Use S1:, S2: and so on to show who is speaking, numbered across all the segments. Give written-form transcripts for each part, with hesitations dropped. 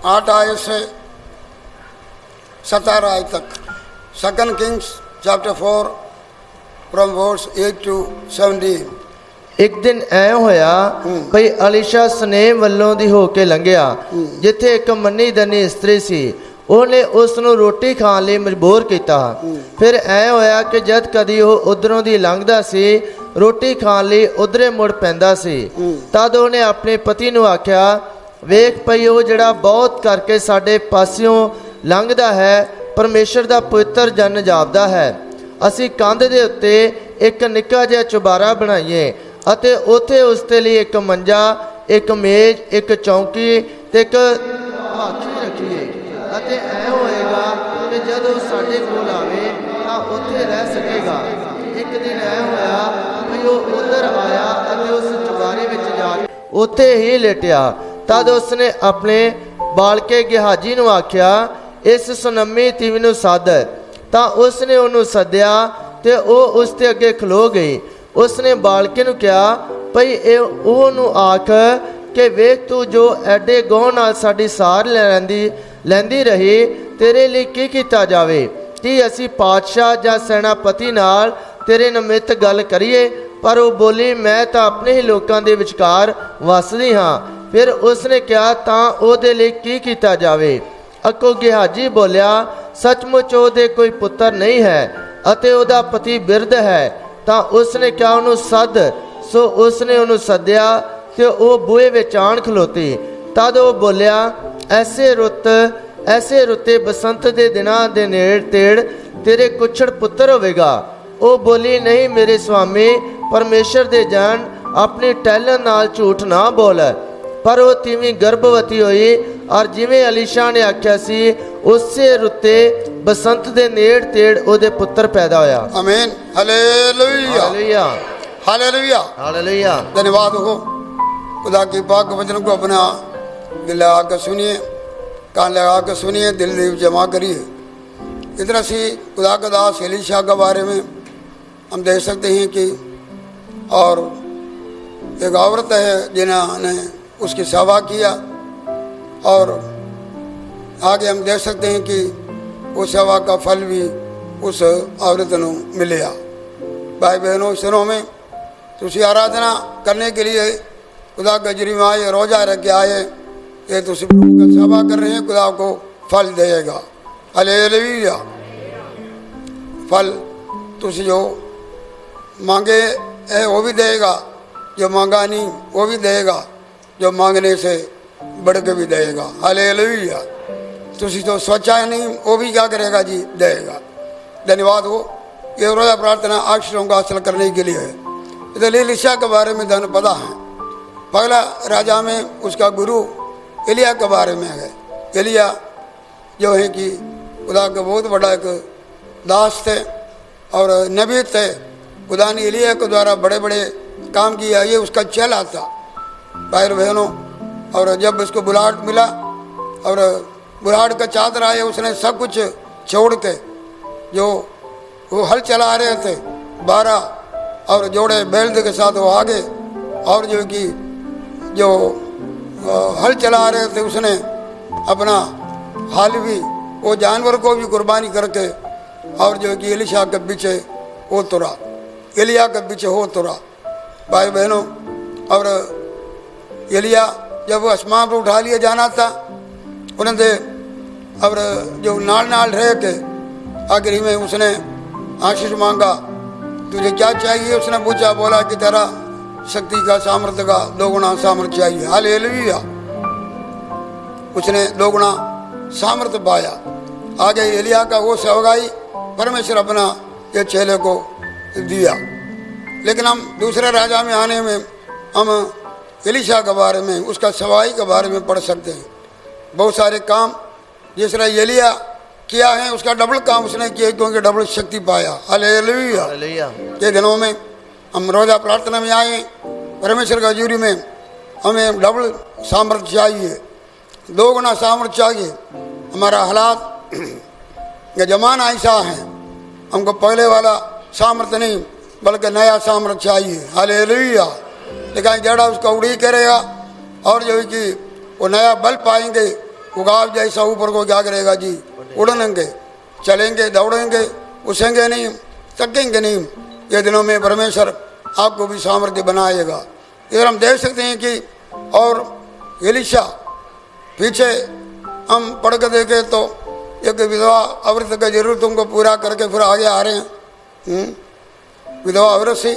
S1: 8 आयत से 17 आयत तक। 2 Kings chapter 4 from verse 8 to 17।
S2: एक दिन ऐ होया भई अलीशा सनेम वल्लों दी हो के लंघिया, जिथे एक मन्नी दनी स्त्री सी। ਉਹਨੇ ਉਸ ਨੂੰ ਰੋਟੀ ਖਾਣ ਲਈ ਮਜਬੂਰ ਕੀਤਾ। ਫਿਰ ਐ ਹੋਇਆ ਕਿ ਜਦ ਕਦੀ ਉਹ ਉਧਰੋਂ ਦੀ ਲੰਘਦਾ ਸੀ, ਰੋਟੀ ਖਾਣ ਲਈ ਉਧਰੇ ਮੁੜ ਪੈਂਦਾ ਸੀ। ਤਦ ਉਹਨੇ ਆਪਣੇ ਪਤੀ ਨੂੰ ਆਖਿਆ, ਵੇਖ ਭਈ ਉਹ ਜਿਹੜਾ ਬਹੁਤ ਕਰਕੇ ਸਾਡੇ ਪਾਸਿਓਂ ਲੰਘਦਾ ਹੈ, ਪਰਮੇਸ਼ਰ ਦਾ ਪਵਿੱਤਰ ਜਨ ਜਾਪਦਾ ਹੈ। ਅਸੀਂ ਕੰਧ ਦੇ ਉੱਤੇ ਇੱਕ ਨਿੱਕਾ ਜਿਹਾ ਚੁਬਾਰਾ ਬਣਾਈਏ ਅਤੇ ਉੱਥੇ ਉਸ ਦੇ ਲਈ ਇੱਕ ਮੰਜਾ, ਇੱਕ ਮੇਜ਼, ਇੱਕ ਚੌਂਕੀ ਤੇ ਇੱਕ ਹਾਥੀ ਰੱਖੀਏ। ਅਤੇ ਐ ਹੋਏਗਾ ਕਿ ਜਦੋਂ ਸਾਡੇ ਕੋਲ ਆਵੇ ਤਾਂ ਉੱਥੇ ਰਹਿ ਸਕੇਗਾ। ਇੱਕ ਦਿਨ ਐ ਹੋਇਆ ਕਿ ਉਹ ਉੱਧਰ ਆਇਆ ਅਤੇ ਉਸ ਚੁਬਾਰੇ ਵਿੱਚ ਜਾ ਕੇ ਉੱਥੇ ਹੀ ਲੇਟਿਆ। ਤਦ ਉਸਨੇ ਆਪਣੇ ਬਾਲਕੇ ਗਿਹਾਜੀ ਨੂੰ ਆਖਿਆ, ਇਸ ਸੁਨਮੀ ਤੀਵੀਂ ਨੂੰ ਸੱਦ। ਤਾਂ ਉਸਨੇ ਉਹਨੂੰ ਸੱਦਿਆ ਤੇ ਉਹ ਉਸ ਦੇ ਅੱਗੇ ਖਲੋ ਗਈ। ਉਸਨੇ ਬਾਲਕੇ ਨੂੰ ਕਿਹਾ, ਭਈ ਇਹ ਉਹਨੂੰ ਆਖ ਕਿ ਵੇਖ ਤੂੰ ਜੋ ਐਡੇ ਗਹੁ ਨਾਲ ਸਾਡੀ ਸਾਰ ਲੈਂਦੀ ਰਹੀ, ਤੇਰੇ ਲਈ ਕੀ ਕੀਤਾ ਜਾਵੇ? ਕੀ ਅਸੀਂ ਪਾਤਸ਼ਾਹ ਜਾਂ ਸੈਨਾਪਤੀ ਨਾਲ ਤੇਰੇ ਨਿਮਿਤ ਗੱਲ ਕਰੀਏ? ਪਰ ਉਹ ਬੋਲੀ, ਮੈਂ ਤਾਂ ਆਪਣੇ ਹੀ ਲੋਕਾਂ ਦੇ ਵਿਚਕਾਰ ਵਸਦੀ ਹਾਂ। ਫਿਰ ਉਸਨੇ ਕਿਹਾ, ਤਾਂ ਉਹਦੇ ਲਈ ਕੀ ਕੀਤਾ ਜਾਵੇ? ਅੱਗੋਂ ਗਿਹਾਜੀ ਬੋਲਿਆ, ਸੱਚਮੁੱਚ ਉਹਦੇ ਕੋਈ ਪੁੱਤਰ ਨਹੀਂ ਹੈ ਅਤੇ ਉਹਦਾ ਪਤੀ ਬਿਰਧ ਹੈ। ਤਾਂ ਉਸਨੇ ਕਿਹਾ, ਉਹਨੂੰ ਸੱਦ। ਸੋ ਉਸਨੇ ਉਹਨੂੰ ਸੱਦਿਆ ਤੇ ਉਹ ਬੂਹੇ ਵਿੱਚ ਆਣ ਖਲੋਤੀ। ਤਦ ਉਹ ਬੋਲਿਆ, ਐਸੇ ਰੁੱਤੇ ਬਸੰਤ ਦੇ ਦਿਨਾਂ ਦੇ ਨੇੜ ਤੇੜ ਤੇਰੇ ਕੁੱਛੜ ਪੁੱਤਰ ਹੋਵੇਗਾ। ਉਹ ਬੋਲੀ, ਨਹੀਂ ਮੇਰੇ ਸੁਆਮੀ, ਪਰਮੇਸ਼ਰ ਦੇ ਜਨ, ਆਪਣੀ ਟਹਿਲਣ ਨਾਲ ਝੂਠ ਨਾ ਬੋਲ। ਪਰ ਉਹ ਤੀਵੀਂ ਗਰਭਵਤੀ ਹੋਈ ਔਰ ਜਿਵੇਂ ਅਲੀਸ਼ਾ ਨੇ ਆਖਿਆ ਸੀ, ਉਸੇ ਰੁੱਤੇ ਬਸੰਤ ਦੇ ਨੇੜ ਤੇੜ ਉਹਦੇ ਪੁੱਤਰ पैदा होया।
S1: आमीन। Hallelujah
S2: hallelujah
S1: hallelujah
S2: hallelujah.
S1: धन्यवाद हो। खुदा की पाक वचन को अपना दिल लगा कर सुनिए, कान लगा कर सुनिए, दिल जमा करिए। इतना सी खुदा का दास एलीशा के बारे में हम देख सकते हैं कि और एक औरत है जिन्होंने उसकी सेवा किया और आगे हम देख सकते हैं कि उस सेवा का फल भी उस औरत को मिले। भाई बहनों, सुनो में तुसी आराधना करने के लिए खुदा गजरी में आए, रोजा रख के आए, ये तुसी प्रभु का सेवा कर रहे हैं, खुदा को फल देगा। हालेलुया। फल तुसी जो मांगे है वो भी देगा, जो मांगा नहीं वो भी देगा, जो मांगने से बढ़ के भी देगा। हालेलुया। तुसी जो सोचा है नहीं वो भी क्या करेगा जी, देगा। धन्यवाद हो। ये रोजा प्रार्थना आशीषों को हासिल करने के लिए है। इधर एलीशा के बारे में धन पता है। पहला राजा में उसका गुरु एलिया के बारे में है। एलिया जो है कि खुदा का बहुत बड़ा एक दास थे और नबी थे। खुदा ने एलिया के द्वारा बड़े बड़े काम किया। ये उसका चेला था भाई बहनों। और जब उसको बुलाहट मिला और बुलाहट का चादर आया, उसने सब कुछ छोड़ के जो वो हल चला रहे थे 12 और जोड़े बैल के साथ वो आगे, और जो कि जो हल चला रहे थे उसने अपना हाल भी वो जानवर को भी कुर्बानी करके और जो कि एलीशा के पीछे हो तुरा, एलिया के पीछे हो तुरा भाई बहनों। और एलिया जब वो आसमान पर उठा लिया जाना था, उन्होंने और जो नाल नाल रह के आखिरी में उसने आशीष मांगा, तुझे क्या चाहिए? उसने पूछा, बोला कि तेरा शक्ति का सामर्थ्य का दोगुना सामर्थ्य चाहिए। हालेलुया। उसने दोगुना सामर्थ्य पाया। आगे एलिया का वो सेवकाई परमेश्वर अपना ये चेले को दिया। लेकिन हम दूसरे राजा में आने में हम एलीशा के बारे में, उसका सवाई के बारे में पढ़ सकते हैं। बहुत सारे काम जिस तरह एलिया किया है उसका डबल काम उसने किया, क्योंकि डबल शक्ति पाया। हालेलुया। के दिनों में हम रोजा प्रार्थना में आए, परमेश्वर का हजूरी में हमें डबल सामर्थ्य चाहिए, दोगुना सामर्थ्य चाहिए। हमारा हालात ये जमाना ऐसा है, हमको पहले वाला सामर्थ्य नहीं बल्कि नया सामर्थ्य चाहिए। हालेलुया। लेकिन जड़ा उसका उड़ी करेगा और जो कि वो नया बल पाएंगे, उगाव जैसा ऊपर को क्या करेगा जी, उड़ेंगे, चलेंगे, दौड़ेंगे, उसेंगे नहीं, थकेंगे नहीं। ये दिनों में परमेश्वर आपको भी सामर्थ्य बनाएगा। इधर हम देख सकते हैं कि और एलीशा पीछे हम पढ़ कर देखे तो एक विधवा औरत की जरूरतों को पूरा करके फिर आगे आ रहे हैं। विधवा औरत सी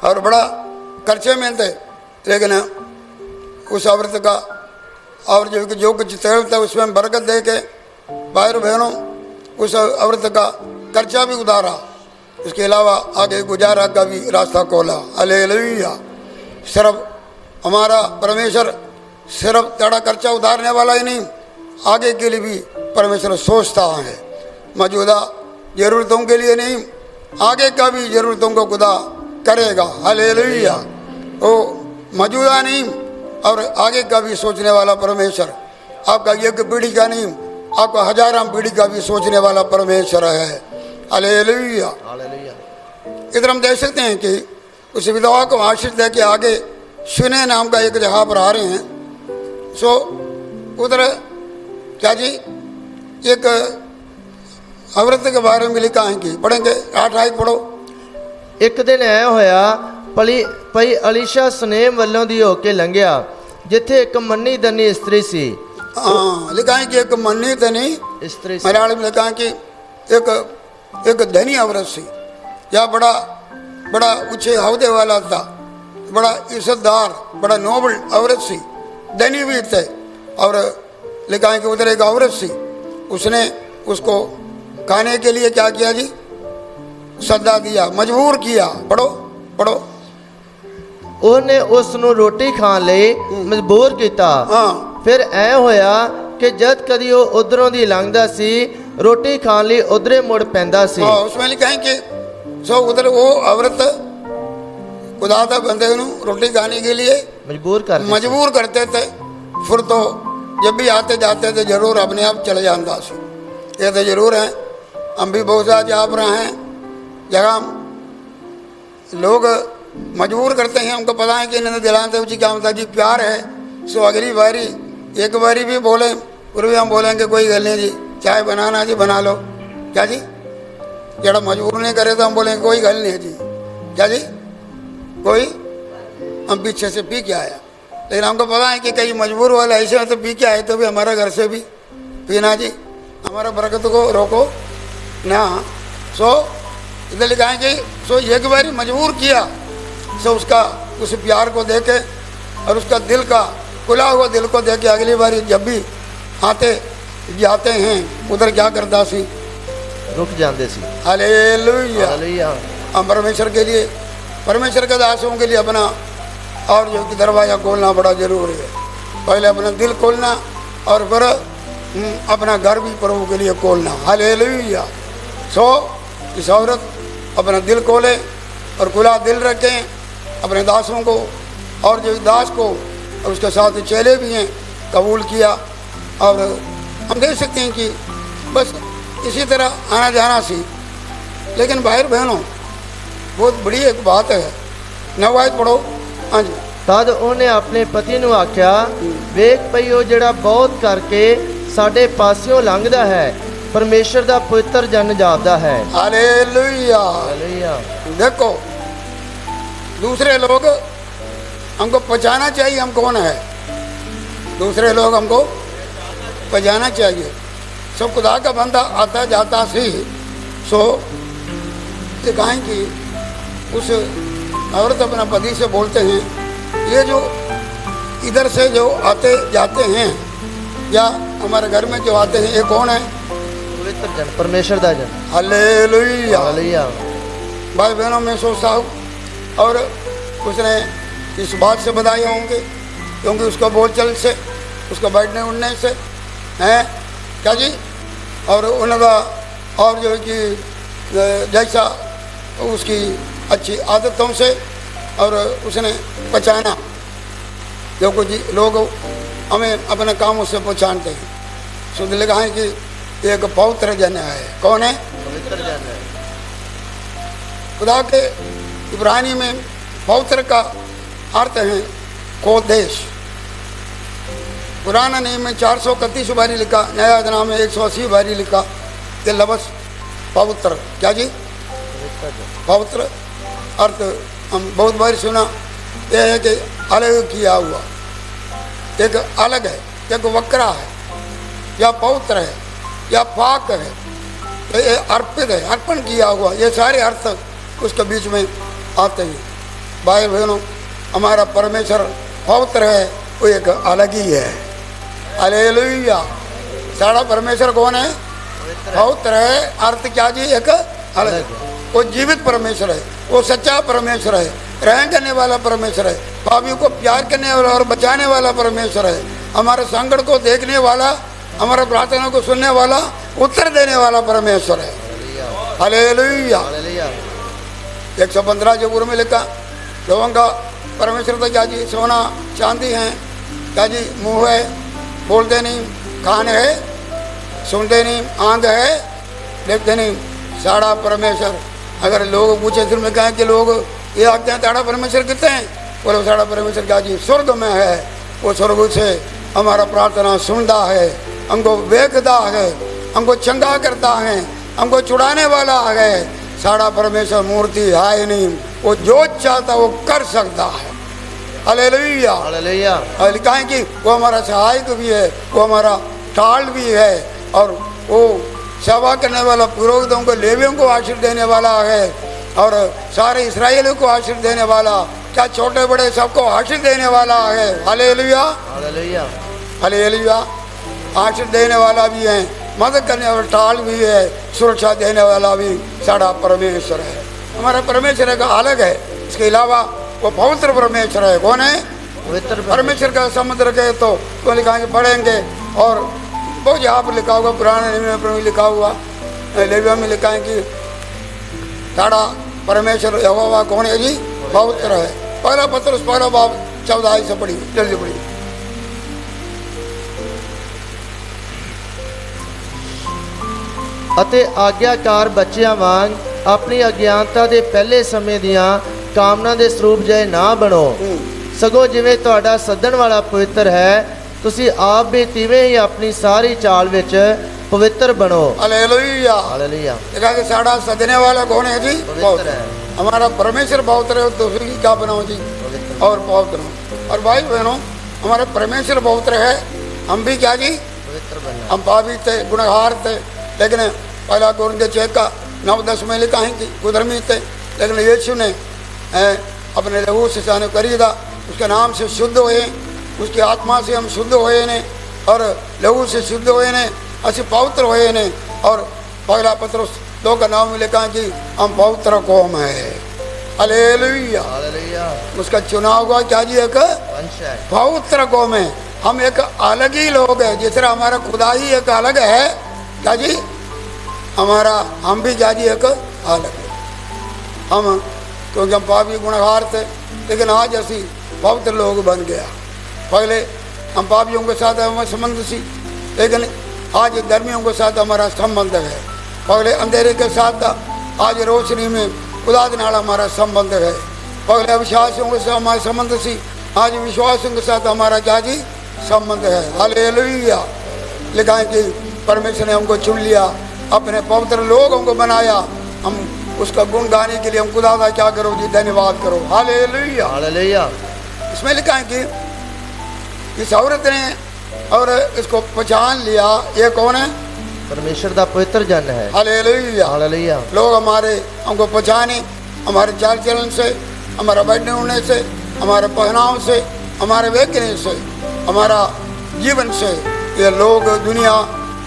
S1: और बड़ा खर्चे में थे, लेकिन उस औरत का और जो कुछ तेल था उसमें बरकत दे के भाई बहनों उस औरत का खर्चा भी उतारा, इसके अलावा आगे गुजारा का भी रास्ता खोला। हालेलुया। सिर्फ हमारा परमेश्वर सिर्फ तेरा खर्चा उतारने वाला ही नहीं, आगे के लिए भी परमेश्वर सोचता है। मौजूदा जरूरतों के लिए नहीं, आगे का भी जरूरतों को खुदा करेगा। हालेलुया। वो मौजूदा नहीं और आगे का भी सोचने वाला परमेश्वर, आपका एक पीढ़ी का नहीं, आपका हजारों पीढ़ी का भी सोचने वाला परमेश्वर है। हालेलुया। इधर हम देख सकते हैं कि उस विधवा को आशीष दे के आगे सुने नाम का एक जगह पर आ रहे हैं। सो उधर क्या जी, एक औरत के बारे में लिखा है कि पढ़ेंगे, 8 पढ़ो।
S2: एक दिन ऐ होया पई अलीशा सुनेम वल्लों दी होके लंघिया, जिथे एक मन्नी दनी स्त्री सी।
S1: हाँ, लिखा है कि एक मन्नी दनी
S2: स्त्री सी।
S1: मलयालम में लिखा है कि एक धनी औरत सी, या बड़ा ऊंचे अहदे वाला था, बड़ा इज्जतदार, बड़ा नोबल औरत सी, धनी भी थे। और लिखा है कि उधर एक औरत सी, उसने उसको खाने के लिए क्या किया जी, सद्दा दिया, मजबूर किया। पढ़ो।
S2: ਉਹਨੇ ਉਸ ਨੂੰ ਰੋਟੀ ਖਾਣ ਲਈ ਮਜਬੂਰ ਕੀਤਾ। ਫਿਰ ਐ ਹੋਇਆ ਕਿ ਜਦ ਕਦੀ ਉਹ ਉਧਰੋਂ ਦੀ ਲੰਘਦਾ ਸੀ, ਰੋਟੀ ਖਾਣ ਲਈ ਉਧਰੇ ਮੁੜ ਪੈਂਦਾ ਸੀ।
S1: उसमें लिखा है कि सो उधर वो औरत खुदा दा बंदे को रोटी खाने के लिए मजबूर करते थे। फिर तो जब भी आते जाते थे जरूर अपने आप चले जाता सी। ये तो जरूर है, हम भी बहुत सारे जा पर हैं जगह लोग मजबूर करते हैं। हमको पता है कि इन्होंने दिलाते उसी क्या होता जी प्यार है। सो अगली बारी एक बारी भी बोले फिर भी हम बोलेंगे कोई गल नहीं जी, चाय बनाना जी बना लो। क्या जी, जरा मजबूर नहीं करे तो हम बोलेंगे कोई गल नहीं जी। क्या जी, कोई हम पीछे से पी के आया, लेकिन हमको पता है कि कई मजबूर वाले ऐसे हैं तो पी के आए तो भी हमारा घर से भी पीना जी, हमारा बरकत को रोको ना। सो इधर लिखा है कि सो एक बारी मजबूर किया, सो उसका उस प्यार को देके और उसका दिल का खुला हुआ दिल को देके अगली बारी जब भी आते जाते हैं उधर क्या करता सी,
S2: रुक जाते सी।
S1: हालेलुया। हम परमेश्वर के लिए, परमेश्वर के दासों के लिए अपना और जो कि दरवाज़ा खोलना बड़ा जरूरी है। पहले अपना दिल खोलना और फिर अपना घर भी प्रभु के लिए खोलना। हालेलुया। सो इस औरत अपना दिल खोले और खुला दिल रखें अपने दासों को, और जो दास को और उसके साथ चेले भी हैं कबूल किया। और हम देख सकते हैं कि बस इसी तरह आना जाना सी। लेकिन भाई बहनों बहुत बड़ी एक बात है, 9 आयत पढ़ो। हाँ जी।
S2: तद ਉਹਨੇ ਆਪਣੇ ਪਤੀ ਨੂੰ ਆਖਿਆ, ਵੇਖ ਪਈ ਉਹ ਜਿਹੜਾ ਬਹੁਤ ਕਰਕੇ ਸਾਡੇ ਪਾਸਿਓਂ ਲੰਘਦਾ ਹੈ, परमेश्वर ਦਾ पवित्र जन जापदा है।
S1: हालेलुया। देखो दूसरे लोग हमको पहचाना चाहिए हम कौन है, दूसरे लोग हमको पहचाना चाहिए। सब खुदा का बंदा आता जाता सी। सो दिखाएं कि उस औरत अपना पति से बोलते हैं, ये जो इधर से जो आते जाते हैं या हमारे घर में जो आते हैं ये कौन है,
S2: पवित्र जन, परमेश्वर दा जन।
S1: हालेलुया।
S2: हालेलुया।
S1: भाई बहनों मैं सोचता हूँ और उसने इस बात से बधाई होंगे क्योंकि उसका बोलचाल से, उसका बैठने उठने से हैं क्या जी, और उनका और जो कि जैसा उसकी अच्छी आदतों से और उसने पहचाना, जो कुछ लोग हमें अपने कामों से पहचानते हैं। शुद्ध लिखा है कि एक पवित्र जन है। कौन है?
S2: पवित्र जन है।
S1: खुदा के इब्रानी में पवित्र का अर्थ है कोदेश। पुराना नियम में 431 बारी लिखा, नया नाम में 180 बारी लिखा। ये लफ्ज़ पवित्र, क्या जी? पवित्र अर्थ हम बहुत बार सुना, यह है कि अलग किया हुआ, एक अलग है, एक वक्रा है, या पवित्र है, या पाक है, ये अर्पित है, अर्पण किया हुआ, ये सारे अर्थ उसके बीच में आते हैं। भाई बहनों, हमारा परमेश्वर पवित्र है, वो एक अलग ही है। हालेलुया। सारा परमेश्वर कौन है? पवित्र है। अर्थ क्या जी? एक अलग है। वो जीवित परमेश्वर है, वो सच्चा परमेश्वर है, रहम करने वाला परमेश्वर है, पापियों को प्यार करने वाला और बचाने वाला परमेश्वर है, हमारे संकट को देखने वाला, हमारे प्रार्थना को सुनने वाला, उत्तर देने वाला परमेश्वर है। हालेलुया। 115 जबूर में लिखा, लोगों का परमेश्वर तो क्या जी? सोना चांदी है, क्या जी? मुँह है, बोलते नहीं, कान है, सुनते नहीं, आंख है, देखते नहीं, साड़ा परमेश्वर। अगर लोग पूछे फिर में कहें कि लोग ये आखते हैं ताड़ा परमेश्वर कितने हैं, बोले साड़ा परमेश्वर क्या जी? स्वर्ग में है, वो स्वर्ग से हमारा प्रार्थना सुनता है, हमको देखता है, हमको चंगा करता है, हमको छुड़ाने वाला है। साड़ा परमेश्वर मूर्ति है नहीं, वो जो चाहता वो कर सकता है। हालेलुया।
S2: हालेलुया।
S1: और लिखा है कि वो हमारा सहायक भी है, वो हमारा ढाल भी है, और वो सेवा करने वाला, पुरोहितों को, लेवियों को आशीष देने वाला है, और सारे इस्राएलियों को आशीष देने वाला, क्या छोटे बड़े सबको आशीष देने वाला है। हालेलुया।
S2: हालेलुया।
S1: हालेलुया। आशीष देने वाला भी है, मदद करने वाला ढाल भी है, सुरक्षा देने वाला भी साड़ा परमेश्वर है। हमारा परमेश्वर का अलग है, इसके अलावा वो पवित्र परमेश्वर है। कौन है?
S2: पवित्र
S1: परमेश्वर का समुद्र के तो लिखा है पढ़ेंगे, और बहुत यहाँ पर लिखा हुआ, पुराने नियम में लिखा हुआ, लेविया में लिखा है कि साड़ा परमेश्वर यहोवा कौन है जी? पवित्र है। पहला पत्र पहला बाब 14 से पढ़ी, जल्दी पढ़ी।
S2: ਅਤੇ ਆਗਿਆਕਾਰ ਬੱਚਿਆਂ ਵਾਂਗ ਆਪਣੀ ਅਗਿਆਨਤਾ ਦੇ ਪਹਿਲੇ ਸਮੇਂ ਦੀਆਂ ਕਾਮਨਾ ਦੇ ਸਰੂਪ ਜਿਹੇ ਨਾ ਬਣੋ, ਸਗੋਂ ਜਿਵੇਂ ਤੁਹਾਡਾ ਸੱਦਣ ਵਾਲਾ ਪਵਿੱਤਰ ਹੈ, ਤੁਸੀਂ ਆਪ ਵੀ ਤਿਵੇਂ ਹੀ ਆਪਣੀ ਸਾਰੀ ਚਾਲ ਵਿੱਚ पवित्र बनो।
S1: हालेलुया।
S2: हालेलुया।
S1: देखा कि साड़ा सदने वाला कौन है जी?
S2: पवित्र है।
S1: हमारा परमेश्वर पवित्र है, तो फिर क्या बनाओ जी? और पवित्र हो। और भाई बहनों, हमारा परमेश्वर पवित्र है, हम भी क्या जी?
S2: पवित्र बनो।
S1: हम पापी थे, गुनहगार थे, लेकिन पहला कोरिन्थियों 6 का 9-10 में लिखा है कि कुधर्मी थे, लेकिन यीशु ने अपने लहू से साने खरीदा, उसके नाम से शुद्ध हुए, उसकी आत्मा से हम शुद्ध हुए ने, और लहू से शुद्ध हुए ने, असी पवित्र हुए ने। और पहला पत्रस 2 का नाम में लिखा है कि हम पवित्र कौम है। हालेलुया।
S2: हालेलुया।
S1: उसका चुनाव हुआ क्या जी? एक
S2: वंश है,
S1: पवित्र कौम है। हम एक अलग ही लोग हैं, जिस तरह हमारा खुदा ही एक अलग है, क्या जी? हमारा हम भी क्या जी? एक अलग है। हम क्योंकि हम पापी गुनहगार थे, लेकिन आज असी पवित्र लोग बन गया। पहले हम पापियों के साथ हमारा संबंध सी, लेकिन आज धर्मियों के साथ हमारा संबंध है। पहले अंधेरे के साथ, आज रोशनी में खुदा के नाल हमारा संबंध है। पहले अविश्वासियों के साथ हमारा संबंध सी, आज विश्वासियों के साथ हमारा क्या जी? संबंध है। हालेलुया। लिखा है कि परमेश्वर ने हमको चुन लिया, अपने पवित्र लोगों को बनाया। हम उसका गुण गाने के लिए हम खुदा का क्या करो जी? धन्यवाद करो। हालेलुया।
S2: हालेलुया।
S1: इसमें लिखा है कि इस औरत ने और इसको पहचान लिया, ये कौन है?
S2: परमेश्वर का पवित्र जन है।
S1: हालेलुया।
S2: हालेलुया।
S1: लोग हमारे हमको पहचाने, हमारे चाल चलन से, हमारे बैठने उठने से, हमारे पहनाव से, हमारे देखने से, हमारा जीवन से, ये लोग दुनिया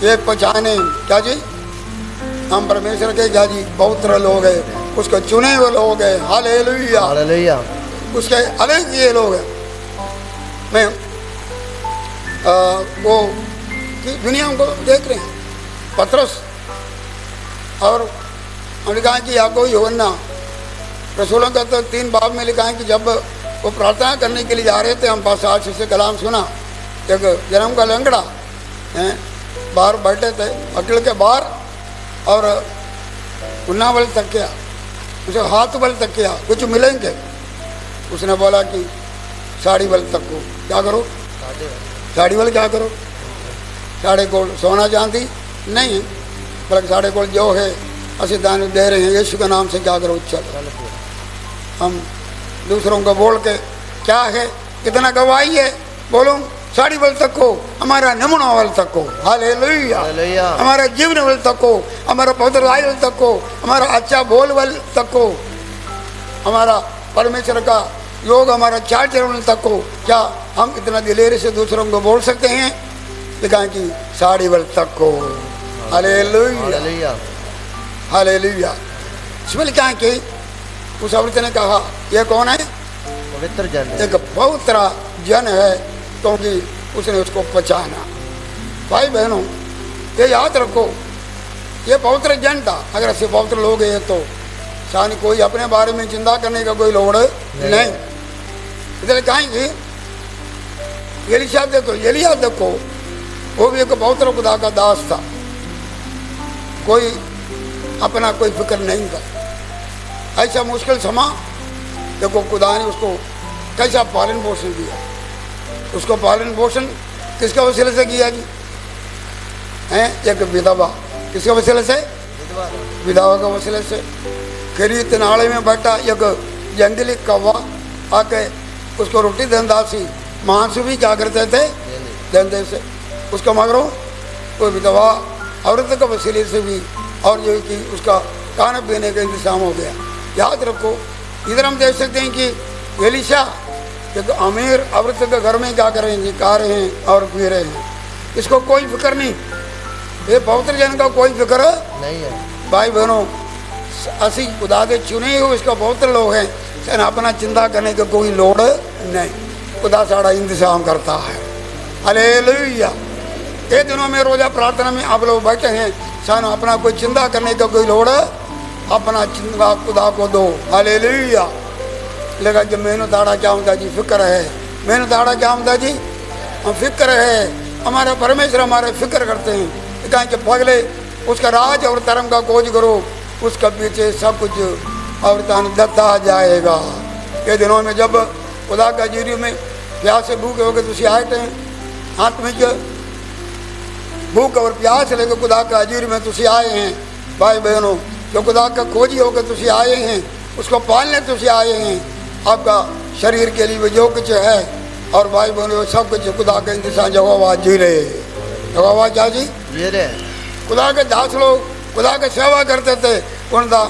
S1: ये पहचाने क्या जी? हम परमेश्वर के क्या जी? पवित्र लोग हैं, उसके चुने हुए लोग हैं। हालेलुया।
S2: हालेलुया।
S1: उसके अलग ये लोग हैं। मैं वो कि दुनिया हमको देख रहे हैं। पत्रस और हमने कहा कि याकूब यूहन्ना रसूलों का तो 3 बाब में लिखा है कि जब वो प्रार्थना करने के लिए जा रहे थे, हम पास आज से कलाम सुना, एक जन्म का लंगड़ा हैं बाहर बैठे थे, अकेले के बाहर, और उन्ना बल तक किया, उसे हाथ बल तक किया, कुछ मिलेंगे। उसने बोला कि साड़ी बल तक को क्या करो? साड़ी वाले क्या करो, साढ़े को सोना चांदी नहीं, बल्कि साढ़े को जो है असि दान दे रहे हैं यीशु के नाम से, क्या करो चलो। हम दूसरों को बोल के क्या है, कितना गवाही है, बोलो साड़ी बल तक हो, हमारा नमूना बल तक हो, हालेलुया, हमारा जीवन बल तक हो, हमारा पवित्र लाइफ बल तक हो, हमारा अच्छा बोल बल तक हो, हमारा परमेश्वर का योग, हमारा चार चरण तक हो। क्या हम इतना दिलेरी से दूसरों को बोल सकते हैं? कहा कि साड़ी बल तक हो, हालेलुया, हालेलुया। इसमें लिखा है कि उस औरत ने कहा यह कौन है?
S2: पवित्र जन,
S1: एक पवित्र जन है, क्योंकि उसने उसको पहचाना। भाई बहनों, ये याद रखो, ये पवित्र जन था। अगर ऐसे पवित्र लोग हैं तो शायद कोई अपने बारे में चिंता करने का कोई लोड़ नहीं। इधर कहेंगे एलिशा देखो, एलिया देखो, वो भी एक पवित्र खुदा का दास था, कोई अपना कोई फिक्र नहीं था। ऐसा मुश्किल समा देखो खुदा ने उसको कैसा पालन पोषण दिया। उसको पालन पोषण किसके वसीले से किया जी? हैं एक विधवा, किसके वसीले से? विधवा के वसीले से। खरीद नाले में बैठा एक जंगली कौवा आके उसको रोटी देंदा सी, मांस भी क्या करते थे? देंदे से। उसका मगरों कोई विधवा औरत के वसीले से भी और जो कि उसका खाने पीने का इंतजाम हो गया। याद रखो, इधर हम देख सकते हैं कि एलिशा एक अमीर औरत के घर में क्या करेंगे, खा रहे हैं और पी रहे हैं, इसको कोई फिक्र नहीं। ये पवित्र जन का कोई फिक्र नहीं है। भाई बहनों, असी खुदा के चुने हुए इसका पवित्र लोग हैं, सन अपना चिंता करने का कोई लोड़ नहीं। खुदा सारा इंतजाम करता है, हालेलुया। ये दिनों में रोजा प्रार्थना में आप लोग बैठे हैं, सन अपना कोई चिंता करने का कोई लोड़, अपना चिंता खुदा को दो, हालेलुया। लगा कि मैंने दाड़ा क्या होता जी? फिक्र है। मैंने दाड़ा क्या होता जी? हम फिक्र है। हमारा परमेश्वर हमारे फिक्र करते हैं। कहें कि पहले उसका राज और धर्म का खोज करो, उसका पीछे सब कुछ और दत्ता जाएगा। ये दिनों में जब खुदा का हजूरी में प्यास से भूखे होकर तुम आए थे, आत्मिक भूख और प्यास लेकर खुदा का हजूरी में तुम आए हैं। भाई बहनों, जो खुदा का खोजी होकर तुम आए हैं, उसको पालने तुम आए हैं। आपका शरीर के लिए जो कुछ है और भाई बहनों सब कुछ खुदा का इंतजाम जवाब जी रहे। जवाब क्या जी? ये रहे। खुदा के दास लोग खुदा की सेवा करते थे, उनका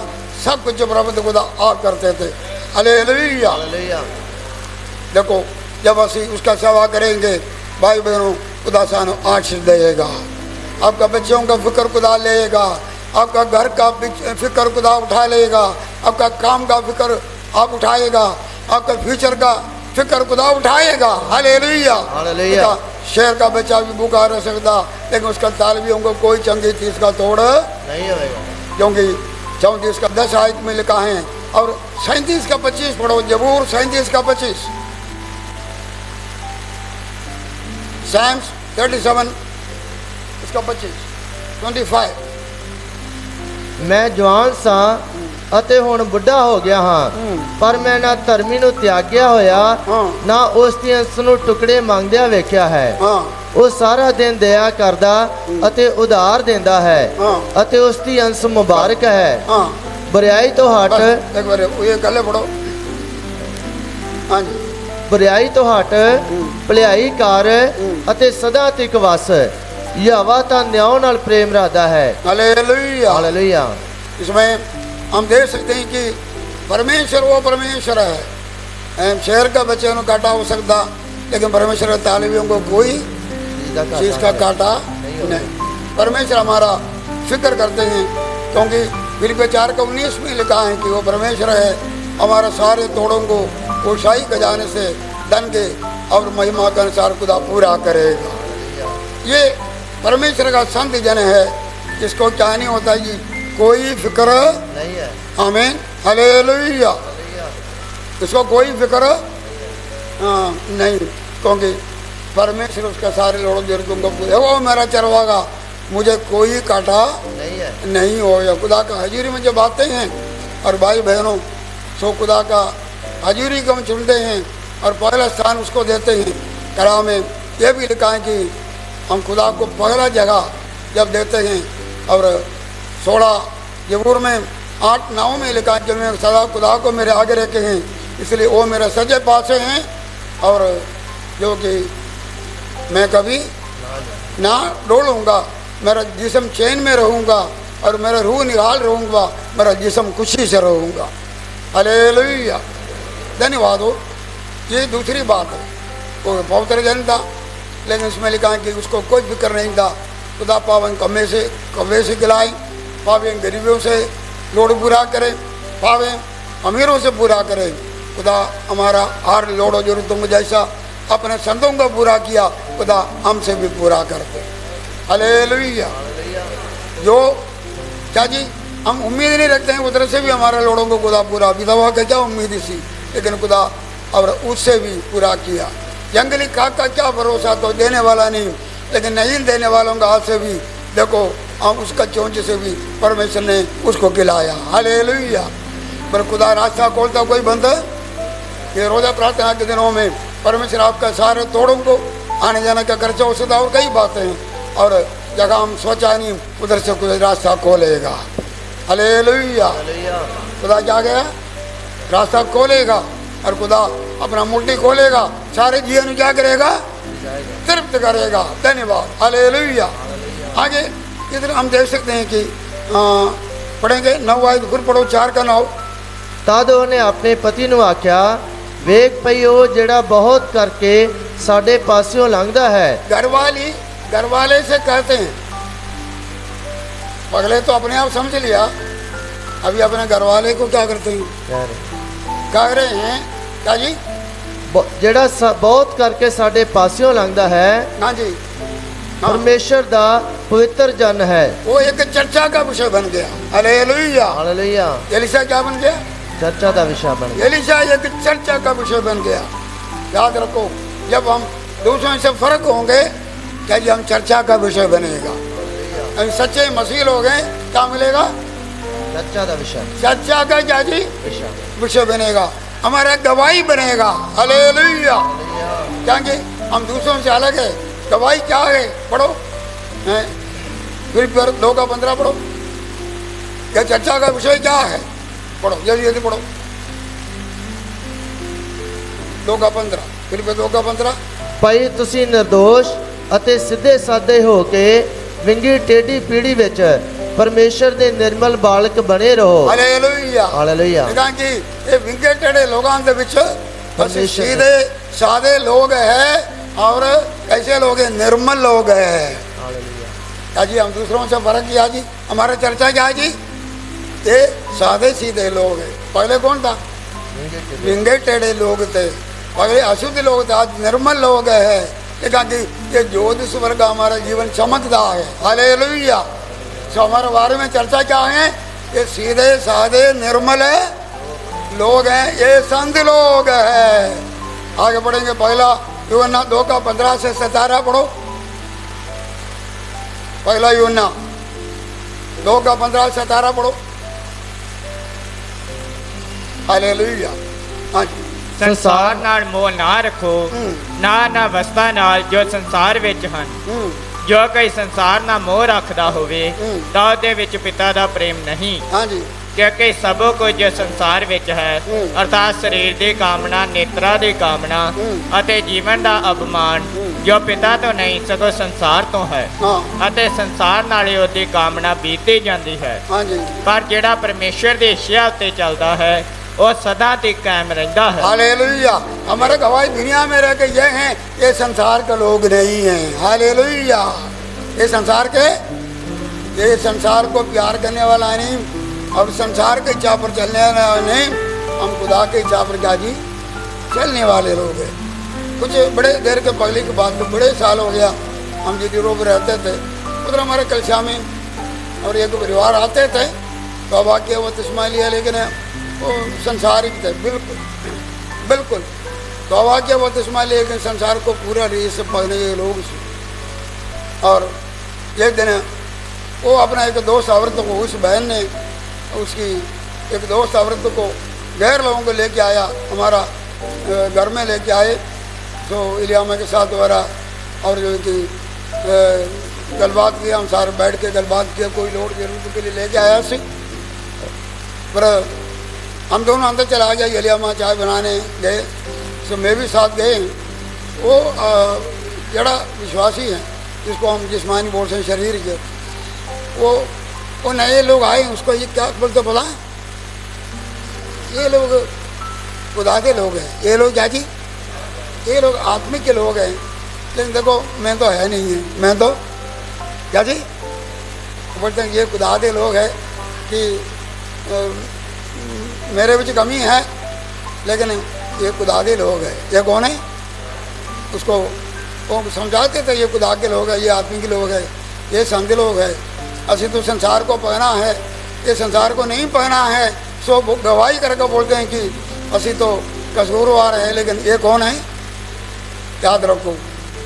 S1: सब कुछ प्रबंध खुदा आप करते थे, हालेलुया। देखो जब असी उसका सेवा करेंगे भाई बहनों, खुदा सानो आशीष देगा। आपका बच्चों का फिक्र खुदा लेगा, आपका घर का फिक्र खुदा उठा लेगा, आपका काम का फिक्र आप उठाएगा, आपका फ्यूचर का फिक्र खुदा उठाएगा, हालेलुया। शहर का बच्चा भी भूखा रह सकता, लेकिन उसका तालबियों को कोई चंगी चीज का तोड़ नहीं होगा, क्योंकि 34 का 10 आयत में लिखा है। और 37 का 25 पढ़ो, जबूर 37 का 25, Psalms 37 इसका 25।
S2: मैं जवान सा ਅਤੇ ਹੁਣ ਬੁੱਢਾ ਹੋ ਗਿਆ ਹਾਂ, ਪਰ ਮੈਂ ਨਾ ਧਰਮੀ ਨੂੰ ਤਿਆਗਿਆ ਹੋਇਆ, ਨਾ ਉਸ ਦੀ ਅੰਸ ਨੂੰ ਟੁਕੜੇ ਮੰਗਦਿਆਂ ਵੇਖਿਆ ਹੈ। ਉਹ ਸਾਰਾ ਦਿਨ ਦਇਆ ਕਰਦਾ ਅਤੇ ਉਧਾਰ ਦਿੰਦਾ ਹੈ, ਅਤੇ ਉਸ ਦੀ ਅੰਸ ਮੁਬਾਰਕ ਹੈ। ਬੁਰਾਈ ਤੋਂ ਹਟ, ਇੱਕ ਵਾਰ ਇਹ ਗੱਲੇ ਪੜੋ, ਹਾਂਜੀ, ਬੁਰਾਈ ਤੋਂ ਹਟ, ਭਲਾਈ ਕਰ ਅਤੇ ਸਦਾ ਤੱਕ ਵਸ। ਯਹੋਵਾ ਤਾਂ ਨਿਆਂ ਨਾਲ ਪ੍ਰੇਮ ਰੱਖਦਾ ਹੈ, ਹਾਲੇਲੂਇਆ, ਹਾਲੇਲੂਇਆ।
S1: इसमें हम देख सकते हैं कि परमेश्वर वो परमेश्वर है। शहर का बच्चे को काटा हो सकता, लेकिन परमेश्वर के तालिबियों को कोई चीज़ का काटा नहीं। परमेश्वर हमारा फिक्र करते हैं, क्योंकि फिलिप्पियों 4:19 में लिखा है कि वो परमेश्वर है, हमारा सारे तोड़ों को वो शाही खजाने से धन के और महिमा के अनुसार खुदा पूरा करेगा। ये परमेश्वर का संत जन है, जिसको क्या नहीं होता जी, कोई फिक्र नहीं है, आमीन, हालेलुया। इसको कोई फिक्र नहीं, क्योंकि परमेश्वर उसका सारे लोगों जरूरतों को पूरा, वो मेरा चरवागा, मुझे कोई काटा नहीं होगा। खुदा का हजूरी में जब आते हैं और भाई बहनों, सो खुदा का हजूरी को हम चुनते हैं और पहला स्थान उसको देते हैं। कला में ये भी लिखा है कि हम खुदा को पहला जगह जब देते हैं, और 16 ज़बूर में 8-9 में लिखा है कि मैं सदा खुदा को मेरे आगे रखे हैं, इसलिए वो मेरे सजे पासे हैं, और जो कि मैं कभी ना डोलूँगा, मेरा जिस्म चैन में रहूँगा, और मेरा रूह निहाल रहूँगा, मेरा जिस्म खुशी से रहूँगा। हालेलुया, धन्यवाद हो। ये दूसरी बात है, वो पवित्र जन था, लेकिन उसमें लिखा है कि उसको कोई फिक्र नहीं था। खुदा पावन कब्बे से खिलाए, पावे गरीबों से लोड़ पूरा करे, पावे अमीरों से पूरा करे। खुदा हमारा हर लोड़ो जरूरतों को जैसा अपने संतों को पूरा किया, खुदा हमसे भी पूरा करते। हालेलुया। जो क्या जी हम उम्मीद नहीं रखते हैं उधर से भी हमारे लोड़ों को खुदा पूरा, विधवा का क्या उम्मीद थी, लेकिन खुदा और उससे भी पूरा किया। जंगली काग का क्या भरोसा, तो देने वाला नहीं, लेकिन नहीं देने वालों का हाथ से भी देखो, हम उसका चोंच से भी परमेश्वर ने उसको खिलाया। हालेलुया। पर खुदा रास्ता खोलता कोई बंद, ये रोज़ा प्रार्थना के दिनों में परमेश्वर आपका सारे तोड़ों को आने जाने का खर्चा हो सकता, और कई बातें हैं, और जगह हम सोचा नहीं उधर से कोई रास्ता खोलेगा। हालेलुया। खुदा क्या गया, रास्ता खोलेगा, और खुदा अपना मुट्ठी खोलेगा, सारे जीवन क्या करेगा, तृप्त करेगा। धन्यवाद। हालेलुया। आगे इधर हम देख सकते हैं कि पढ़ेंगे 9 आयत, फिर पढ़ो 4 का 9।
S2: तद ਉਹਨੇ ਆਪਣੇ ਪਤੀ ਨੂੰ ਆਖਿਆ, ਵੇਖ ਪਈ ਉਹ ਜਿਹੜਾ ਬਹੁਤ ਕਰਕੇ ਸਾਡੇ ਪਾਸਿਓਂ ਲੰਘਦਾ ਹੈ।
S1: घर वाले से कहते हैं, पगले तो अपने आप समझ लिया, अभी अपने घर वाले को क्या करते हैं, कह रहे हैं क्या जी,
S2: ਜਿਹੜਾ ਬਹੁਤ ਕਰਕੇ ਸਾਡੇ ਪਾਸਿਓਂ ਲੰਘਦਾ ਹੈ,
S1: हाँ जी,
S2: परमेश्वर ਦਾ पवित्र जन है।
S1: वो एक चर्चा का विषय बन गया। हालेलुया।
S2: हालेलुया।
S1: एलिशा क्या बन गया,
S2: चर्चा का विषय बन गया।
S1: एलिशा एक चर्चा का विषय बन गया। याद रखो, जब हम दूसरों से फर्क होंगे, क्या जी हम चर्चा का विषय बनेगा। हम सच्चे मसीह लोग हैं, क्या मिलेगा,
S2: चर्चा का विषय,
S1: चर्चा का क्या जी विषय बनेगा, हमारा गवाही बनेगा। हालेलुया। क्या कि हम दूसरों से अलग है, गवाही क्या है, पढ़ो फिर 2 का 15 पढ़ो, क्या चर्चा का विषय क्या है, पढ़ो जल्दी जल्दी पढ़ो। 2 का 15, फिर 2 का 15।
S2: ਭਾਈ ਤੁਸੀਂ ਨਿਰਦੋਸ਼ ਅਤੇ ਸਿੱਧੇ ਸਾਦੇ ਹੋ ਕੇ ਵਿੰਗੀ ਟੇਢੀ ਪੀੜੀ ਵਿੱਚ परमेश्वर ਦੇ निर्मल बालक बने रहो।
S1: हालेलुया।
S2: हालेलुया।
S1: कि ये विंगे टेढ़े लोगों के बीच सीधे सादे लोग हैं, और कैसे लोग हैं, निर्मल लोग हैं। क्या जी हम दूसरों से फर्क किया जी, हमारा चर्चा क्या है जी, ये सादे सीधे लोग हैं। पहले कौन था, विंगे टेढ़े लोग थे, पहले अशुद्ध लोग थे, आज निर्मल लोग हैं। कि ये ज्योतिष वर्ग हमारा जीवन चमकता है। हालेलुया। तो हमारे बारे में चर्चा क्या है, ये सीधे साधे निर्मल लोग हैं, ये संत लोग हैं। आगे पढ़ेंगे, पहला यूहन्ना 2 का 15 से 17 पढ़ो। पहला यूहन्ना 2 का 15 से 17 पढ़ो। हालेलुया। हाँ जी।
S3: ਸੰਸਾਰ ਨਾਲ ਮੋਹ ਨਾ ਰੱਖੋ, ਨਾ ਵਸਤਾਂ ਨਾਲ ਜੋ ਸੰਸਾਰ ਵਿੱਚ ਹਨ। ਜੋ ਕੋਈ ਸੰਸਾਰ ਨਾਲ ਮੋਹ ਰੱਖਦਾ ਹੋਵੇ ਤਾਂ ਉਹਦੇ ਵਿੱਚ ਪਿਤਾ ਦਾ ਪ੍ਰੇਮ ਨਹੀਂ।
S1: ਹਾਂਜੀ।
S3: ਕਿਉਂਕਿ ਸਭੋ ਕੁਝ ਜੋ ਸੰਸਾਰ ਵਿੱਚ ਹੈ, ਅਰਥਾਤ ਸਰੀਰ ਦੀ ਕਾਮਨਾ, ਨੇਤਰਾਂ ਦੀ ਕਾਮਨਾ ਅਤੇ ਜੀਵਨ ਦਾ ਅਭਿਮਾਨ, ਜੋ ਪਿਤਾ ਤੋਂ ਨਹੀਂ ਸਗੋਂ ਸੰਸਾਰ ਤੋਂ ਹੈ, ਅਤੇ ਸੰਸਾਰ ਨਾਲ ਹੀ ਉਹਦੀ ਕਾਮਨਾ ਬੀਤਦੀ ਜਾਂਦੀ ਹੈ। ਪਰ ਜਿਹੜਾ ਪਰਮੇਸ਼ਰ ਦੀ ਇੱਛਾ ਉੱਤੇ ਚੱਲਦਾ ਹੈ, वो सदा तक कायम रहता है।
S1: हालेलुया। हमारे गवाही दुनिया में रह के ये हैं, ये संसार के लोग नहीं हैं। हालेलुया। ये संसार के, ये संसार को प्यार करने वाला नहीं, और संसार के इच्छा पर चलने वाला नहीं, हम खुदा के इच्छा पर क्या जी चलने वाले लोग हैं। कुछ बड़े देर के पहले की बात, तो बड़े साल हो गया, हम जी रोड पर रहते थे, उधर हमारे कलशा में और एक परिवार आते थे, तो अब आके वो तस्मा लिया, लेकिन वो संसारिक थे, बिल्कुल बिल्कुल। तो अब आके वो तस्मा लिया, लेकिन संसार को पूरा रीस से पढ़ने के लोग। और एक दिन वो अपना एक दोस्त औरत को, उस बहन ने उसकी एक दोस्त औरत को गैर लोगों को लेके आया, हमारा घर में लेके आए। तो इलियामा के साथ वगैरह और जो है कि गलबात किया, हम सारे बैठ के गलबात किया, कोई लोड जरूरत के लिए लेके आया सी। पर हम दोनों अंदर चला गया, गलिया माँ चाय बनाने गए, तो मैं भी साथ गए। वो जड़ा विश्वासी हैं, जिसको हम जिस्मानी बोलते हैं शरीर के, वो नए लोग आए, उसको ये क्या बोलते बोला, ये लोग खुदा के लोग हैं, ये लोग क्या जी, ये लोग आत्मिक के लोग हैं। लेकिन देखो मैं तो है नहीं है, मैं तो क्या जी बोलते हैं ये खुदा के लोग हैं कि मेरे बिच कमी है, लेकिन ये खुदा के लोग हैं। ये कौन है, उसको वो समझाते थे, ये खुदा के लोग हैं, ये आत्मिक के लोग हैं, ये संत लोग हैं। असी तो संसार को पहना है, ये संसार को नहीं पहना है, सो गवाही करके बोलते हैं कि असी तो कसूरवार है, लेकिन ये कौन है, याद रखो,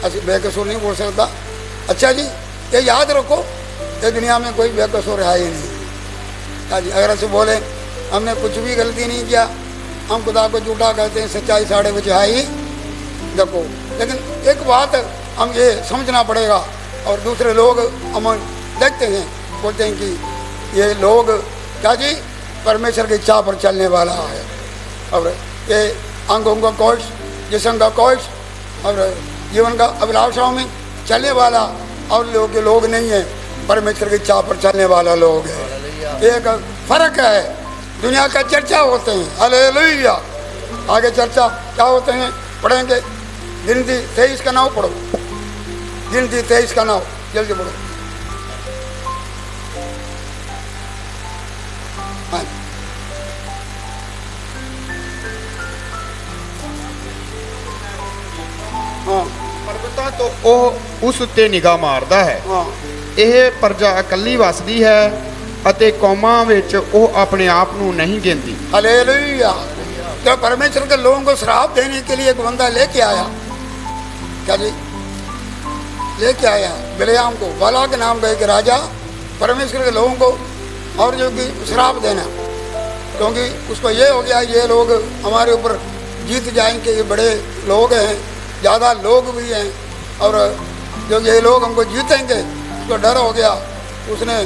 S1: असी बेकसूर नहीं बोल सकता। अच्छा जी, ये याद रखो, ये दुनिया में कोई बेकसूर है ही नहीं। हाँ जी, अगर ऐसे बोले हमने कुछ भी गलती नहीं किया, हम खुदा को झूठा कहते हैं, सच्चाई साढ़े बचे है ही देखो। लेकिन एक बात हम ये समझना पड़ेगा, और दूसरे लोग हम देखते हैं, बोलते हैं कि ये लोग क्या जी परमेश्वर की इच्छा पर चलने वाला है, और ये अंगों का कोर्स, जिस्म का कोर्स और जीवन का अभिलाषाओं में चलने वाला और लोग नहीं है, परमेश्वर की इच्छा पर चलने वाला लोग है। एक फर्क है, दुनिया का चर्चा होते हैं, हालेलुया। आगे चर्चा क्या होते हैं पढ़ेंगे, गिनती 23 का नाम पढ़ो, गिनती 23 का नाम जल्दी पढ़ो। हाँ हाँ
S4: ਪਰਬਤਾਂ ਤੋਂ ਉਹ ਉਸ ਉੱਤੇ ਨਿਗਾਹ ਮਾਰਦਾ ਹੈ।
S1: हाँ
S4: ਇਹ ਪ੍ਰਜਾ ਇਕੱਲੀ ਵਸਦੀ ਹੈ ਅਤੇ ਕੌਮਾਂ ਵਿੱਚ ਉਹ ਆਪਣੇ ਆਪ ਨੂੰ नहीं गिनती।
S1: हालेलुया। तो परमेश्वर के लोगों को श्राप देने के लिए एक बंदा लेके आया, क्या जी लेके आया बिलेआम को, बाला के नाम का एक राजा परमेश्वर के लोगों को, और जो कि श्राप देना, क्योंकि उसको ये हो गया ये लोग हमारे ऊपर जीत जाएंगे, ये बड़े लोग हैं, ज़्यादा लोग भी हैं, और जो ये लोग हमको जीतेंगे, उसको डर हो गया। उसने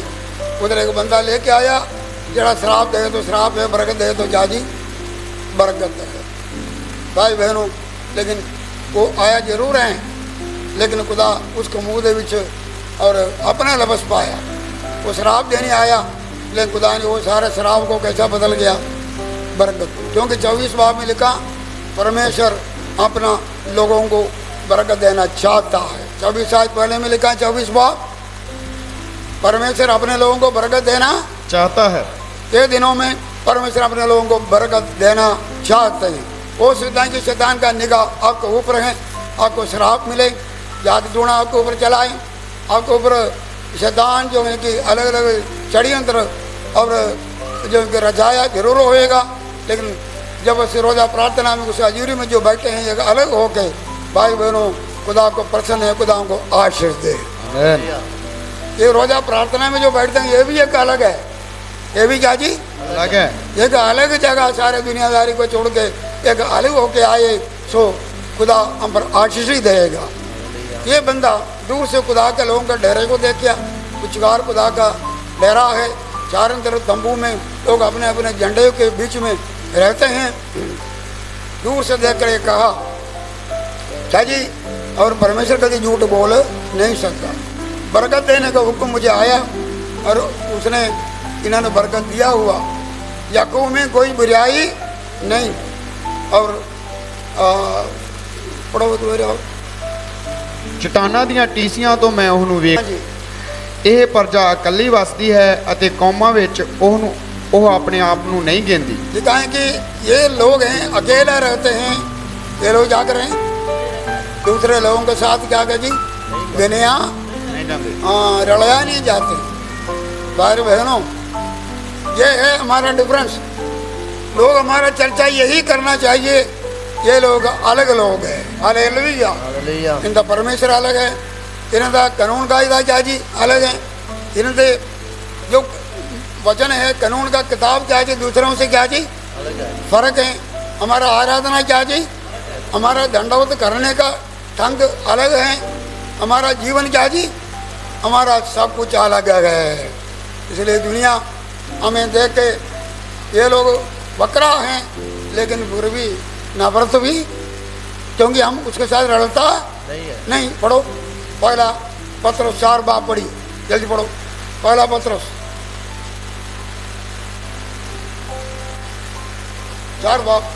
S1: उधर एक बंदा लेके आया, जरा श्राप दे तो श्राप है, बरकत दे तो जाजी बरकत है। भाई बहनों, लेकिन वो आया जरूर है, लेकिन खुदा उसको मुँह दे विच और अपना लबस पाया। वो शराब देने आया, लेकिन खुदा ने वो सारे शराब को कैसा बदल गया बरकत, क्योंकि 24 बाब में लिखा परमेश्वर अपना लोगों को बरकत देना चाहता है। 24 आज पहले में लिखा 24 बाब, परमेश्वर अपने लोगों को बरकत देना
S4: चाहता है।
S1: ये दिनों में परमेश्वर अपने लोगों को बरकत देना चाहते हैं। वो सोचता है कि शैतान का निगाह आपके ऊपर है, आपको श्राप मिले, जादू टूना आपके ऊपर चलाए, आपके ऊपर शैतान जो है कि अलग अलग षड्यंत्र और जो कि रचाया जरूर होएगा। लेकिन जब उस रोज़ा प्रार्थना में उस हजूरी में जो बैठे हैं एक अलग होके, भाई बहनों खुदा को प्रसन्न है, खुदा को आशीष दे। ये रोज़ा प्रार्थना में जो बैठते हैं ये भी एक अलग है, ये भी क्या जी
S4: अलग है,
S1: एक अलग जगह सारे दुनियादारी को छोड़ के एक अलग होके आए, सो खुदा हम पर आशीष ही देगा। ये बंदा दूर से खुदा के लोगों के डेरे को देख गया, कुचगार खुदा का डेरा है, चारों तरफ तंबू में लोग अपने अपने झंडे के बीच में रहते हैं। दूर से देख कर कहा क्या जी, और परमेश्वर कभी झूठ बोल नहीं सकता, बरकत देने का हुक्म मुझे आया और उसने इन्होंने बरकत दिया हुआ, याकूब में कोई बुराई नहीं। और पढ़ो तो मेरे,
S4: ਚਟਾਨਾਂ ਦੀਆਂ ਟੀਸੀਆਂ ਤੋਂ ਮੈਂ ਉਹਨੂੰ
S1: हाँ
S4: ਵੇਖ,
S1: जी
S4: ਇਹ ਪ੍ਰਜਾ ਇਕੱਲੀ ਵਸਦੀ ਹੈ ਅਤੇ ਕੌਮਾਂ ਵਿੱਚ ਉਹ ਆਪਣੇ ਆਪ ਨੂੰ ਨਹੀਂ ਗਿਣਦੀ।
S1: लिखा है कि ये लोग हैं अकेला रहते हैं, ये लोग क्या करें दूसरे लोगों के साथ क्या कर जी गिनया
S4: ਨਹੀਂ ਜਾਂਦੇ।
S1: हाँ रलाया नहीं जाते। भाई बहनों ये है हमारा डिफरेंस, लोग हमारा चर्चा यही करना चाहिए, ये लोग अलग लोग हैं। हालेलुया।
S2: हालेलुया।
S1: इनका परमेश्वर अलग है, इनका कानून कायदा क्या जी अलग है, इनके जो वचन है कानून का किताब क्या जी दूसरों से क्या जी फर्क है। हमारा आराधना क्या जी, हमारा दंडवत करने का ढंग अलग है, हमारा जीवन क्या जी, हमारा सब कुछ अलग है। इसलिए दुनिया हमें देख के ये लोग बकरा हैं, लेकिन फिर भी नफरत भी, क्योंकि हम उसके साथ लड़ता नहीं। पढ़ो पहला पत्रस 4 बाप पढ़ी, जल्दी पढ़ो। पहला पत्रस 4 बाप।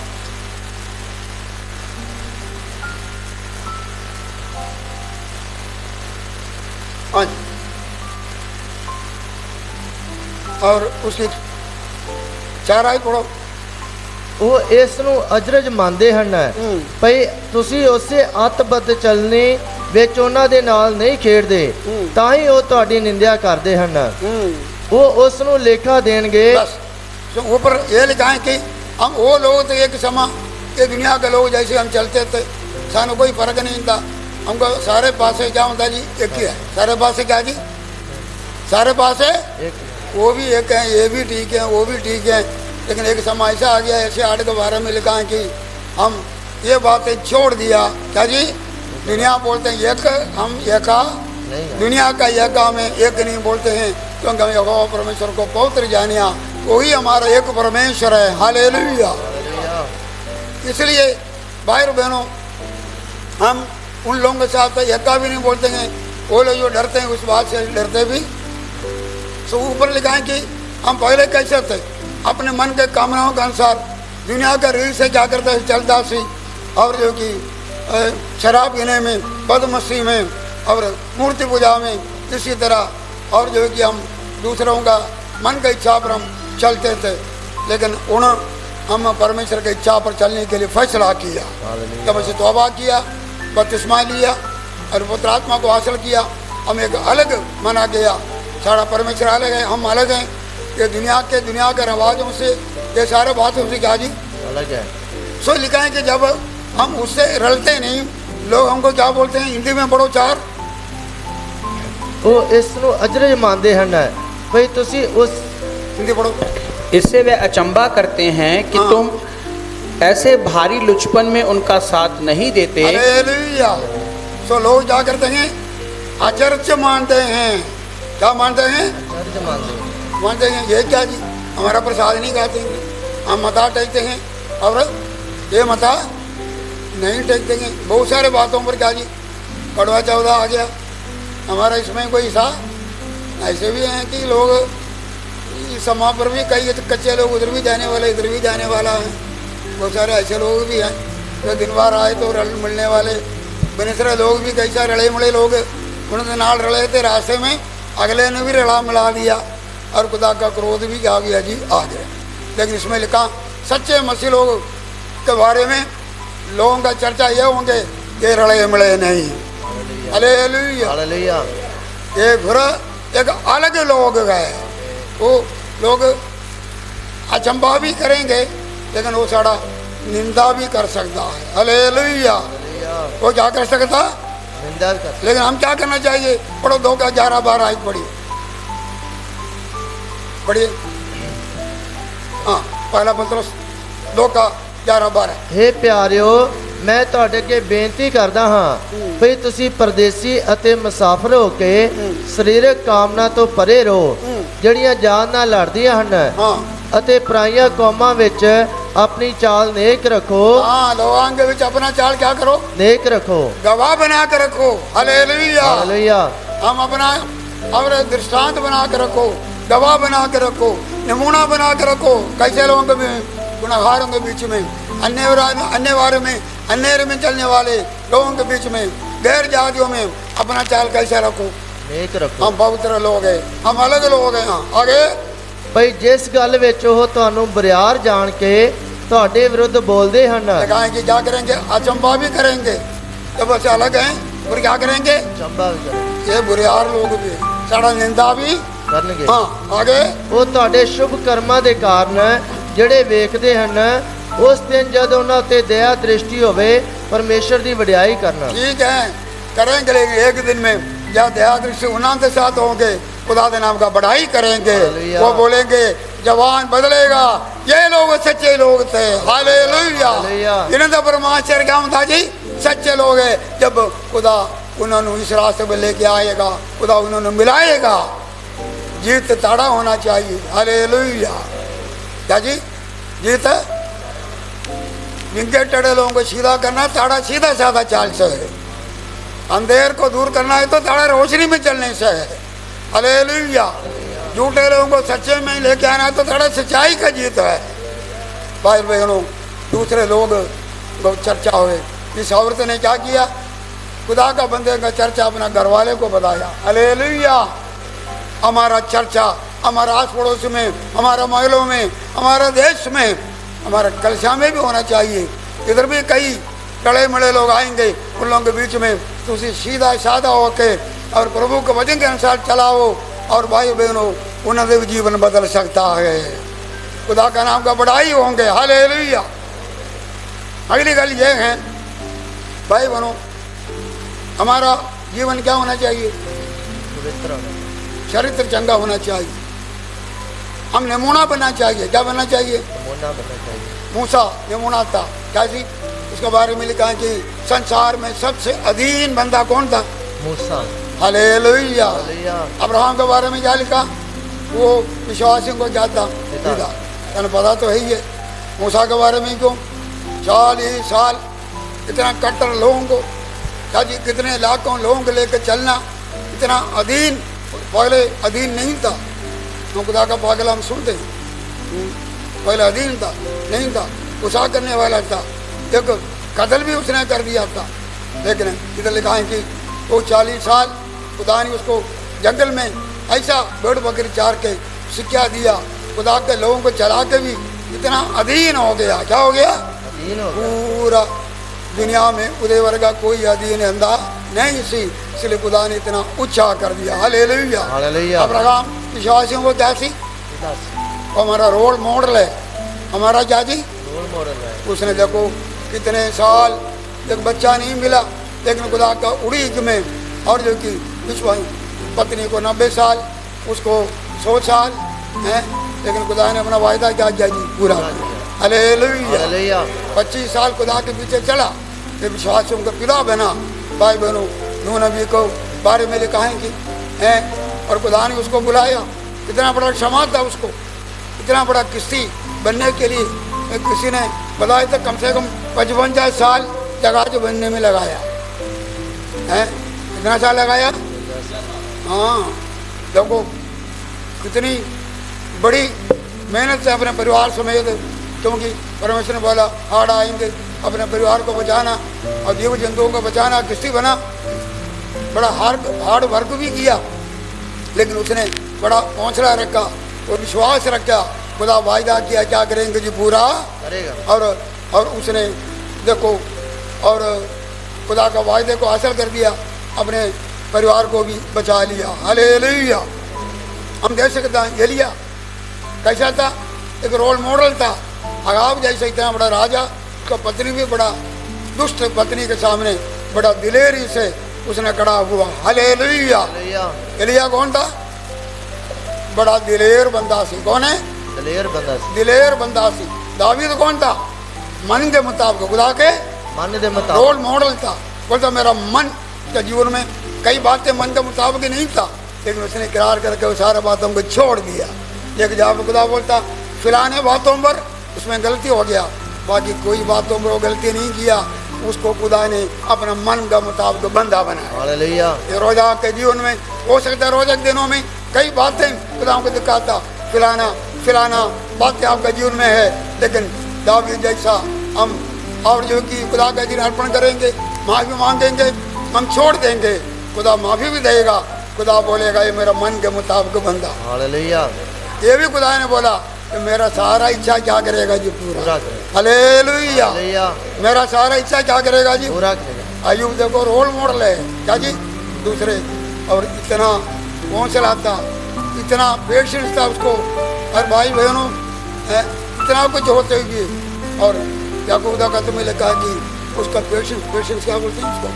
S1: हाँ जी, और उसकी 4 आई पढ़ो।
S2: ਉਹ ਇਸ ਨੂੰ ਅਜਰਜ ਮੰਨਦੇ ਹਨ ਭਈ ਤੁਸੀਂ ਉਸੇ ਅੱਤਬੱਧ ਚੱਲਣੀ ਵਿੱਚ ਉਹਨਾਂ ਦੇ ਨਾਲ ਨਹੀਂ ਖੇਡਦੇ, ਤਾਂ ਹੀ ਉਹ ਤੁਹਾਡੀ ਨਿੰਦਿਆ ਕਰਦੇ ਹਨ। ਉਹ ਉਸ ਨੂੰ ਲੇਖਾ ਦੇਣਗੇ।
S1: बस तो ऊपर ये लिखा है कि हम वो लोग थे एक समय, ये दुनिया के लोग जैसे हम चलते थे, सानू कोई फर्क नहीं था। हमको सारे पासे क्या होता जी, एक ही है। सारे पासे क्या जी, सारे पासे वो भी एक है, ये भी ठीक है, वो भी ठीक है। लेकिन एक समय ऐसा आ गया, ऐसे 8 के बारे में लिखा है कि हम ये बातें छोड़ दिया। क्या जी, दुनिया बोलते हैं एक, हम एका, दुनिया का एका में एक नहीं बोलते हैं, क्योंकि हम यहोवा परमेश्वर को पवित्र जानिया, वही हमारा एक परमेश्वर है। हालेलुया। इसलिए भाई और बहनों, हम उन लोगों के साथ एका भी नहीं बोलते हैं। वो लोग जो डरते हैं उस बात से डरते भी। तो ऊपर लिखा है कि हम पहले कैसे थे, अपने मन के कामनाओं के अनुसार दुनिया का रील से क्या करता है, चलता सी, और जो कि शराब पीने में, बदमस्ती में और मूर्ति पूजा में, इसी तरह। और जो कि हम दूसरों का मन की इच्छा पर हम चलते थे। लेकिन हम परमेश्वर की इच्छा पर चलने के लिए फैसला किया, तब से तौबा किया, बपतिस्मा लिया और पवित्र आत्मा को हासिल किया। हम एक अलग माना गया, सारा परमेश्वर अलग है, हम अलग हैं। ये दुनिया के रवाजों से, ये सारे बातों से क्या जी
S2: अलग है।
S1: सो लिखा है कि जब हम उससे रलते नहीं, लोग हमको क्या बोलते हैं, हिंदी में पढ़ो 4।
S2: ਉਹ ਇਸ ਨੂੰ ਅਜਰਜ ਮੰਨਦੇ ਹਨ ਭਈ ਤੁਸੀਂ ਉਸ
S1: हिंदी पढ़ो।
S5: इससे वे अचंबा करते हैं कि
S1: हाँ।
S5: तुम ऐसे भारी लुचपन में उनका साथ नहीं देते।
S1: हालेलुया। सो लोग क्या करते हैं, आचर्य मानते हैं। क्या मानते हैं,
S2: ਅਜਰਜ ਮੰਨਦੇ
S1: मानते हैं ये क्या जी, हमारा प्रसाद नहीं खाते हैं, हम मता टेकते हैं, और ये मता नहीं टेकते हैं। बहुत सारे बातों पर क्या जी, कड़वा चौदह आ गया हमारा, इसमें कोई सा ऐसे भी हैं कि लोग इस समा पर भी कई कच्चे लोग, उधर भी जाने वाले, इधर भी जाने वाला है। बहुत सारे ऐसे लोग भी हैं जो दिन भर आए तो रल मिलने वाले बेनिसरे लोग भी, कई सारे रले मिले लोग उनके नाल रले थे रास्ते में, अगले ने भी रला मिला दिया और खुदा का क्रोध भी आ गया जी, आ गया। लेकिन इसमें लिखा सच्चे मसीह लोग के बारे में लोगों का चर्चा ये होंगे, ये रले मिले नहीं। हालेलुया।
S2: ਹਾਲੇਲੂਇਆ।
S1: ये फिर एक अलग लोग गए, वो लोग अचंबा भी करेंगे, लेकिन वो सारा निंदा भी कर सकता है। हालेलुया। वो क्या कर सकता,
S2: ਨਿੰਦਾ ਕਰ।
S1: लेकिन हम क्या करना चाहिए, पढ़ो 2 का 11 12 आई पढ़ी, पढ़िए। हाँ, पहला पत्रस 2 का 11 12।
S2: हे ਪਿਆਰਿਓ, ਮੈਂ ਤੁਹਾਡੇ ਅੱਗੇ ਬੇਨਤੀ ਕਰਦਾ ਹਾਂ ਭਈ ਤੁਸੀਂ ਪਰਦੇਸੀ ਅਤੇ ਮੁਸਾਫਰ ਹੋ ਕੇ ਸਰੀਰਕ ਕਾਮਨਾ ਤੋਂ ਪਰੇ ਰਹੋ, ਜਿਹੜੀਆਂ ਜਾਨ ਨਾਲ ਲੜਦੀਆਂ ਹਨ,
S1: हाँ
S2: ਅਤੇ ਪਰਾਈਆਂ ਕੌਮਾਂ ਵਿੱਚ ਆਪਣੀ ਚਾਲ ਨੇਕ ਰੱਖੋ।
S1: हाँ, लोगों के बीच अपना चाल क्या करो,
S2: ਨੇਕ ਰੱਖੋ।
S1: गवाह बना के रखो। हालेलुया।
S2: ਹਾਲੇਲੂਇਆ।
S1: हम अपना और दृष्टांत बना के रखो, गवाह बना के रखो, नमूना बना के रखो। कैसे लोगों के गुनाहगारों के बीच में, अन्य में, अन्य में चलने वाले लोगों के बीच में, गैर जातियों में अपना चाल कैसे रखो।
S2: ਨੇਕ ਰੱਖੋ।
S1: हम पवित्र लोग हैं, हम अलग लोग हैं। हाँ, आगे
S2: ਭਈ ਜਿਸ ਗੱਲ ਵਿੱਚ ਉਹ ਤੁਹਾਨੂੰ ਬਰਿਆਰ ਜਾਣ ਕੇ ਤੁਹਾਡੇ ਵਿਰੁੱਧ ਬੋਲਦੇ ਹਨ,
S1: दिखाएं कि क्या करेंगे, अचंबा भी करेंगे, तो बस अलग हैं। और क्या करेंगे,
S2: ਚੰਬਾ ਵੀ ਕਰਨਗੇ।
S1: ये बुरियार लोग भी, सारा निंदा भी। हाँ, आगे
S2: ਉਹ ਤੁਹਾਡੇ ਸ਼ੁਭ ਕਰਮਾਂ ਦੇ ਕਾਰਨ ਜਿਹੜੇ ਵੇਖਦੇ ਹਨ, ਉਸ ਦਿਨ ਜਦ ਉਹਨਾਂ ਉੱਤੇ ਦਇਆ ਦ੍ਰਿਸ਼ਟੀ ਹੋਵੇ, ਪਰਮੇਸ਼ਰ ਦੀ ਵਡਿਆਈ ਕਰਨਾ।
S1: ठीक है, करेंगे। लेकिन एक दिन में जब दया दृष्टि उनके साथ होंगे, खुदा के नाम का बढ़ाई करेंगे।
S2: हालेलुया।
S1: वो बोलेंगे जवान बदलेगा, ये लोग सच्चे लोग थे। हालेलुया।
S2: हालेलुया।
S1: इन्हें तो परमाश्वर क्या होता जी, सच्चे लोग है। जब खुदा उन्होंने इस रास्ते पे लेके आएगा, खुदा उन्होंने मिलाएगा। जीत ताड़ा होना चाहिए। हालेलुया। क्या जी? जीत विंगे टेढ़े लोगों को सीधा करना, ताड़ा सीधा साधा चाल से है। अंधेर को दूर करना है तो ताड़ा रोशनी में चलने से है। हालेलुया। झूठे लोगों को सच्चे में ही लेके आना है तो ताड़ा सच्चाई का जीत है। भाई बहनों, दूसरे लोग को चर्चा हुए, इस औरत ने क्या किया? खुदा का बंदे का चर्चा अपना घर वाले को बताया। हालेलुया। हमारा चर्चा हमारा आस पड़ोस में, हमारा महलों में, हमारा देश में, हमारा कलिसिया में भी होना चाहिए। इधर भी कई टड़े मड़े लोग आएंगे, उन लोगों के बीच में तो उसी सीधा साधा होके और प्रभु के वचन के अनुसार चलाओ, और भाई बहनों उन्हें भी जीवन बदल सकता है। खुदा का नाम का बड़ाई होंगे। हालेलुया। अगली गल ये है भाई बहनों, हमारा जीवन क्या होना चाहिए? चरित्र चंगा होना चाहिए। हम नमूना बनना चाहिए। क्या बनना चाहिए? मूसा नमूना था। क्या जी? उसके बारे में लिखा है कि संसार में सबसे अधीन बंदा कौन था?
S2: मूसा।
S1: हालेलुया। अब्राहम के बारे में क्या लिखा? वो विश्वासियों को क्या था? पिता। पता तो है ही है। मूसा के बारे में क्यों 40 साल इतना कट्टर लोगों को, क्या जी, कितने लाखों लोगों को लेकर चलना, इतना अधीन। पहले अधीन नहीं था तो खुदा का पागल हम सुनते हैं। पहले अधीन था, नहीं था, गुस्सा करने वाला था, एक कत्ल भी उसने कर दिया था। लेकिन इधर लिखा है कि वो 40 साल खुदा ने उसको जंगल में ऐसा भेड़ बकरी चार के शिक्षा दिया, खुदा के लोगों को चला के भी इतना अधीन हो गया। क्या हो गया? पूरा दुनिया में उदय वर्ग का कोई अधीन अंधा नहीं सी, इसलिए खुदा ने इतना ऊंचा कर दिया। हालेलुया। अब्राहम विश्वासियों को क्या सी? हमारा रोल मॉडल है। हमारा क्या जी? रोल मॉडल है। उसने देखो कितने साल एक बच्चा नहीं मिला, लेकिन खुदा का उड़ीक में, और जो कि विश्वास पत्नी को 90 साल, उसको 100 साल है, लेकिन खुदा ने अपना वायदा क्या किया जी? पूरा। हालेलुया। 25 साल खुदा के पीछे चला, फिर विश्वासियों का पिता बना। भाई बहनों, नूह नबी को बारे में लिखा है कि है, और खुदा ने उसको बुलाया। कितना बड़ा क्षमा था उसको, इतना बड़ा किस्ती बनने के लिए किसी ने बताया था कम से कम 55 साल जहाज बनने में लगाया है। कितना साल लगाया? हाँ, देखो कितनी बड़ी मेहनत से अपने परिवार समेत, क्योंकि परमेश्वर ने बोला हाड़ आएंगे, अपने परिवार को बचाना और जीव जंतुओं को बचाना। किस्ती बना, बड़ा हार्ड वर्क भी किया, लेकिन उसने बड़ा हौसला रखा और विश्वास रखा। खुदा वायदा किया क्या करेंगे जी? पूरा करेगा। और उसने देखो, और खुदा का वायदे को हासिल कर दिया, अपने परिवार को भी बचा लिया। हालेलुया। हम देख सकते हैं एलिया कैसा था? एक रोल मॉडल था। अगाब जैसे इतना बड़ा राजा, उसका पत्नी भी बड़ा दुष्ट पत्नी के सामने बड़ा दिलेरी से उसने खड़ा हुआ। हालेलुया। एलिया कौन था? बड़ा दिलेर बंदा सी। कौन है? दिलेर बंदा सी। दावीद कौन था? मन के मुताबिक, खुदा के मन के मुताबिक रोल मॉडल था। बोलता मेरा मन के जीवन में कई बातें मन के मुताबिक नहीं था, लेकिन उसने इकरार करके उस सारे बातों को छोड़ दिया। एक जब खुदा बोलता फिलाने बातों पर उसमें गलती हो गया, बाकी कोई बातों पर वो गलती नहीं किया। उसको खुदा ने अपना मन का मुताबिक बंदा बनाया। हालेलुया। ये रोजा के जीवन में हो सकता है, रोजा के दिनों में कई बातें खुदा को दिखाता, फिलाना बातें आपके जीवन में है, लेकिन दावीद जैसा हम और जो कि खुदा का दिन अर्पण करेंगे, माफ़ी मांगेंगे, हम छोड़ देंगे, खुदा माफ़ी भी देगा। खुदा बोलेगा ये मेरा मन के मुताबिक बंदा। हालेलुया। ये भी खुदा ने बोला कि मेरा सारा इच्छा क्या करेगा जी? पूरा। हालेलुया। मेरा सारा इच्छा क्या करेगा जी? पूरा करेगा। अय्यूब देखो रोल मॉडल है। क्या जी? दूसरे, और इतना हौसला था, इतना पेशेंस था उसको। और भाई बहनों, इतना कुछ होते हुए, और याकूब खुदा का तुम्हें लिखा कि उसका पेशेंस क्या बोलते हैं उसको?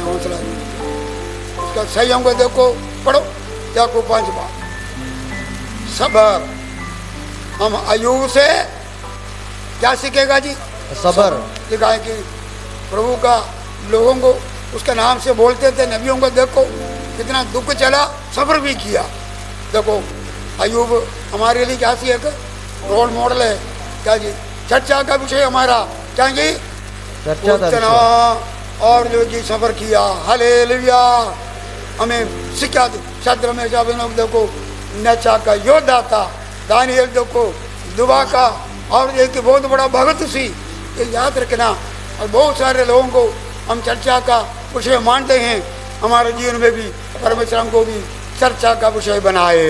S1: हौसला। उसका संयम को देखो, पढ़ो याकूब 5 बार। सबर। हम अय्यूब से क्या सीखेगा जी? सबर। लिखा है कि प्रभु का लोगों को उसके नाम से बोलते थे नबियों को। देखो कितना दुख चला, सब्र भी किया। देखो अयूब हमारे लिए क्या सी एक रोल मॉडल है। क्या जी, चर्चा का विषय हमारा क्या जी,
S2: चर्चा का
S1: उतना
S2: विषय।
S1: और जो जी सब्र किया, हालेलुया। हमें शिक्षा दी। शद्र में जब लोग देखो नचा का योद्धा था, दानियल देखो दुआ का, और एक बहुत बड़ा भगत सी, ये याद रखना। और बहुत सारे लोगों को हम चर्चा का विषय मानते हैं, हमारे जीवन में भी परमेश्वर हमको भी चर्चा का विषय बनाए।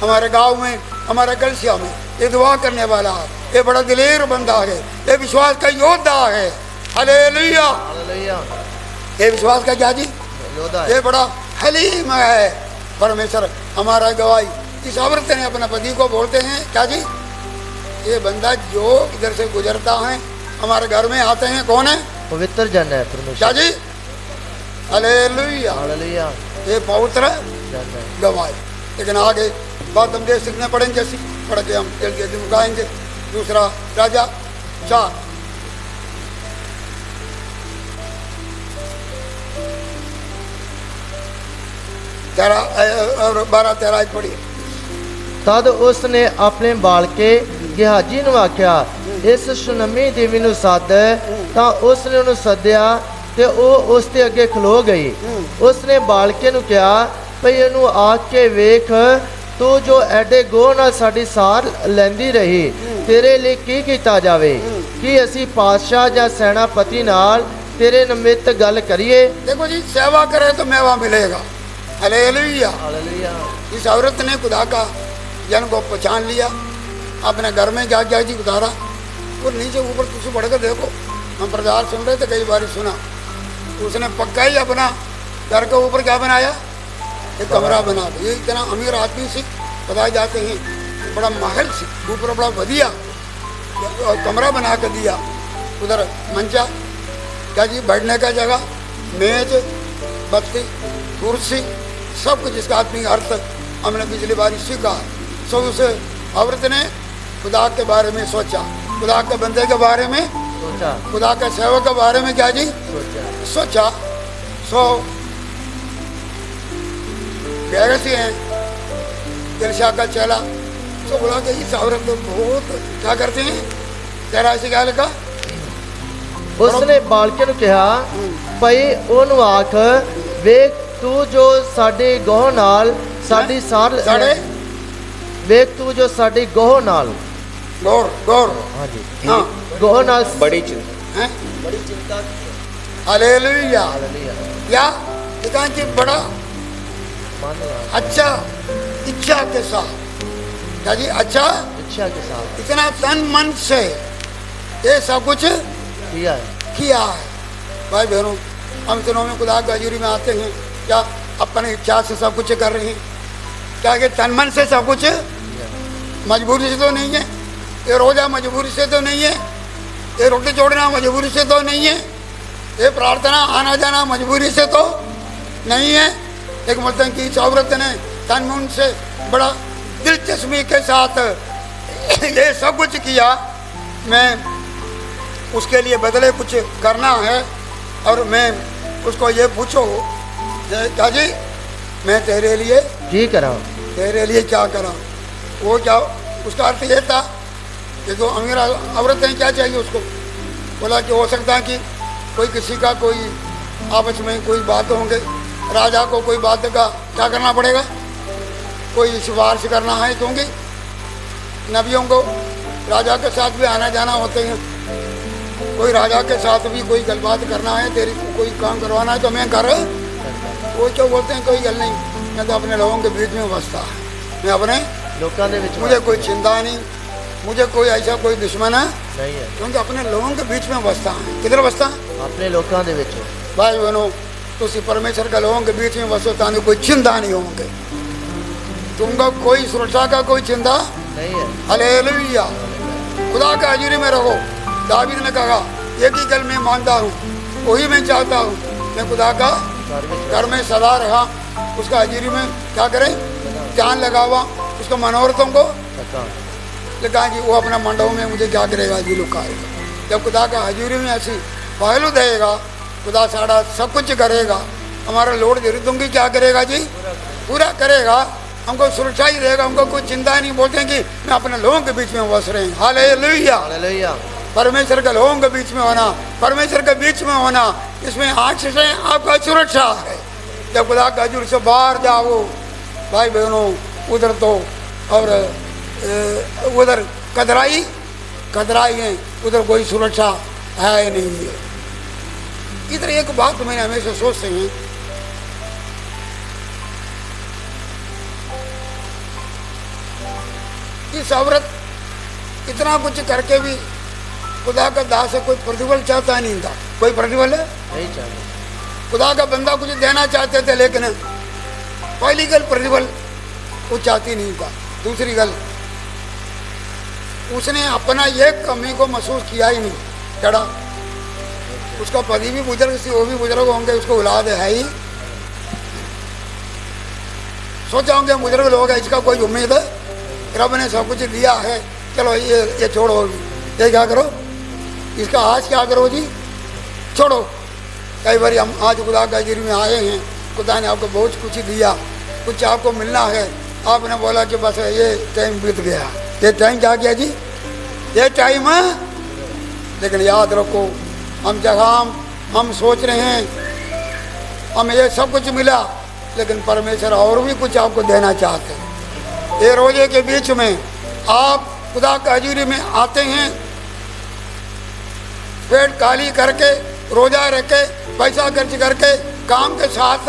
S1: हमारे गांव में, हमारे कलसिया में ये दुआ करने वाला है, ये बड़ा दिलेर बंदा है, ये विश्वास का योद्धा है। हालेलुया।
S2: हालेलुया।
S1: ये विश्वास का क्या जी,
S2: योद्धा है।
S1: ये बड़ा हलीम है। परमेश्वर हमारा गवाही। इस औरत ने अपने पति को बोलते हैं क्या जी, ये बंदा जो इधर से गुजरता है हमारे घर में आते हैं, कौन है,
S2: पवित्र जन है
S1: क्या
S2: परमेश्वर।
S1: जी, हालेलुया।
S2: हालेलुया।
S1: ये पवित्र
S2: जन है।
S1: गवाही। लेकिन आगे बात हम देख सीखने पड़ेंगे, जैसी पढ़ के हम जल्दी जल्दी मुकाएंगे। दूसरा राजा 4 13 और 12-13 पढ़िए।
S2: ਤਦ ਉਸ ਨੇ ਆਪਣੇ ਬਾਲਕੇ ਗਿਹਾਜੀ ਨੂੰ ਆਖਿਆ, ਇਸ ਸ਼ੁਨਮੀ ਦੇਵੀ ਨੂੰ ਸੱਦ। ਤਾਂ ਉਸ ਨੇ ਉਹਨੂੰ ਸੱਦਿਆ ਤੇ ਉਹ ਉਸ ਦੇ ਅੱਗੇ ਖਲੋ ਗਈ। ਉਸ ਨੇ ਬਾਲਕੇ ਨੂੰ ਕਿਹਾ, ਭਈ ਇਹਨੂੰ ਆਖ ਕੇ ਵੇਖ, ਤੂੰ ਜੋ ਐਡੇ ਗੋਹ ਨਾਲ ਸਾਡੀ ਸਾਰ ਲੈਂਦੀ ਰਹੀ, ਤੇਰੇ ਲਈ ਕੀ ਕੀਤਾ ਜਾਵੇ? ਕੀ ਅਸੀਂ ਪਾਤਸ਼ਾਹ ਜਾਂ ਸੈਨਾਪਤੀ ਨਾਲ तेरे निमित्त गल करिए?
S1: देखो जी, सेवा करे तो मेवा मिलेगा। हालेलुया।
S2: हालेलुया।
S1: इस औरत ने खुदा का जन को पहचान लिया, अपने घर में क्या क्या जी उतारा, और नीचे ऊपर तुझे बढ़ कर देखो। हम प्रचार सुन रहे थे, कई बार सुना, उसने पक्का ही अपना घर के ऊपर क्या बनाया, एक कमरा बना दिया। ये इतना अमीर आदमी से बताए जाते हैं, बड़ा महल से ऊपर बड़ा बढ़िया कमरा बना कर दिया। उधर मंचा क्या जी, बैठने का जगह, मेज, बत्ती, कुर्सी, सब कुछ। इसका आत्मिक अर्थ हमने पिछली बार सीखा। सब उस औरत ने खुदा के बारे में सोचा, खुदा के बंदे के बारे में
S2: सोचा,
S1: खुदा के सेवक के बारे में क्या जी सोचा। सो गैरसी हैं दिलशा का चेला, तो बोला कि इस औरत तो बहुत क्या करते हैं, तेरा ऐसे क्या लिखा।
S2: ਉਸਨੇ ਬਾਲਕੇ ਨੂੰ ਕਿਹਾ, ਭਈ ਉਹਨੂੰ ਆਖ, ਵੇਖ ਤੂੰ ਜੋ ਸਾਡੇ ਗੋਹ ਨਾਲ ਸਾਡੀ ਸਾਰ
S1: साढ़े
S2: ਵੇਖ ਤੂੰ ਜੋ ਸਾਡੀ ਗੋਹ ਨਾਲ,
S1: गौर गौर
S2: ਹਾਂਜੀ
S1: हाँ
S2: ਗੋਹ ਨਾਲ
S5: बड़ी चिंता।
S1: हैं।
S2: ਬੜੀ ਚਿੰਤਾ
S1: हालेलुया।
S2: ਹਾਲੇਲੂਇਆ।
S1: क्या पिता जी बड़ा अच्छा इच्छा के साथ, क्या जी अच्छा
S2: ਇੱਛਾ ਕੇ ਸਾਥ
S1: इतना तन मन से ये सब कुछ
S2: किया है।
S1: किया है। भाई बहनों, हम दिनों में खुदा की हजूरी में आते हैं, क्या अपने इच्छा से सब कुछ कर रहे हैं? क्या ये तन मन से सब कुछ मजबूरी से तो नहीं है, ये रोजा मजबूरी से तो नहीं है, ये रोटी छोड़ना मजबूरी से तो नहीं है, ये प्रार्थना आना जाना मजबूरी से तो नहीं है। एक मतलब कि इस औरत ने तन मन से बड़ा दिलचस्पी के साथ ये सब कुछ किया। मैं उसके लिए बदले कुछ करना है, और मैं उसको ये पूछो क्या जी, मैं तेरे लिए
S2: ਕੀ ਕਰਾਂ?
S1: तेरे लिए क्या करा। वो क्या, उसका अर्थ ये था कि जो अमीर औरत है क्या चाहिए उसको, बोला कि हो सकता है कि कोई किसी का कोई आपस में कोई बात होंगे, राजा को कोई बात का क्या करना पड़ेगा, कोई सिफारिश करना है, क्योंकि नबियों को राजा के साथ भी आना जाना होते हैं। कोई राजा के साथ भी कोई गलबात करना है, तेरी कोई काम करवाना है तो मैं कर। वो क्या बोलते हैं, कोई गल नहीं, मैं तो अपने लोगों के बीच में बसता है, मैं अपने
S2: ਲੋਕਾਂ ਦੇ ਵਿੱਚ
S1: मुझे कोई चिंता नहीं, मुझे कोई ऐसा कोई दुश्मन है,
S2: ਨਹੀਂ ਹੈ।
S1: क्योंकि अपने लोगों के बीच में बसता है। किधर बसता है
S2: ਆਪਣੇ ਲੋਕਾਂ ਦੇ ਵਿੱਚ
S1: भाई बहनों, तुम परमेश्वर के लोगों के बीच में बसो, ताकि कोई चिंता नहीं होंगे, तुमको कोई सुरक्षा का कोई चिंता।
S2: ਨਹੀਂ ਹੈ।
S1: हालेलुया। खुदा का हजूरी में रहो। दावीद ने कहा, एक ही गल मैं मानता हूँ, वही मैं चाहता हूँ, मैं खुदा का घर में सदा रहा, उसका हजूरी में क्या करें, ध्यान लगा हुआ, उसका मनोरथों को लगा जी। वो अपना मंडपों में मुझे क्या करेगा जी, लुकाएगा। जब खुदा का हजूरी में ऐसी पहलू देगा, खुदा साड़ा सब कुछ करेगा, हमारा लोड जरूरतों की क्या करेगा जी, पूरा करेगा, हमको सुरक्षा ही देगा, हमको कोई चिंता नहीं। बोलते हैं कि मैं अपने लोगों के बीच में बस रहे हैं। हालेलुया।
S2: हालेलुया।
S1: परमेश्वर के लोगों के बीच में होना, परमेश्वर के बीच में होना, इसमें आशीष है, आपका सुरक्षा है। जब खुदा का हजूर से बाहर जाओ भाई बहनों, उधर तो और उधर कतराई है, उधर कोई सुरक्षा है नहीं है। इधर एक बात मैंने हमेशा सोचते हैं, इस औरत इतना कुछ करके भी खुदा का दास है, कोई प्रतिफल चाहता नहीं था। कोई प्रतिफल है
S2: नहीं चाहिए।
S1: खुदा का बंदा कुछ देना चाहते थे, लेकिन पहली गल प्रतिफल वो चाहती नहीं था। दूसरी गल, उसने अपना ये कमी को महसूस किया ही नहीं। चढ़ा उसका पति भी बुजुर्ग सी, वो भी बुजुर्ग होंगे, उसको औलाद है ही, सोचा होंगे बुजुर्ग लोग है, इसका कोई उम्मीद है, रब ने सब कुछ दिया है, चलो ये छोड़ो, ये क्या करो, इसका आज क्या करो जी, छोड़ो। कई बार हम आज खुदा का हजूरी में आए हैं, खुदा ने आपको बहुत कुछ दिया, कुछ आपको मिलना है, आपने बोला कि बस ये टाइम बीत गया। ये टाइम क्या गया जी, ये टाइम है। लेकिन याद रखो, हम जगह हम सोच रहे हैं हमें ये सब कुछ मिला, लेकिन परमेश्वर और भी कुछ आपको देना चाहते हैं। ये रोजे के बीच में आप खुदा का हजूरी में आते हैं, पेट खाली करके, रोजा रख के, पैसा खर्च करके, काम के साथ,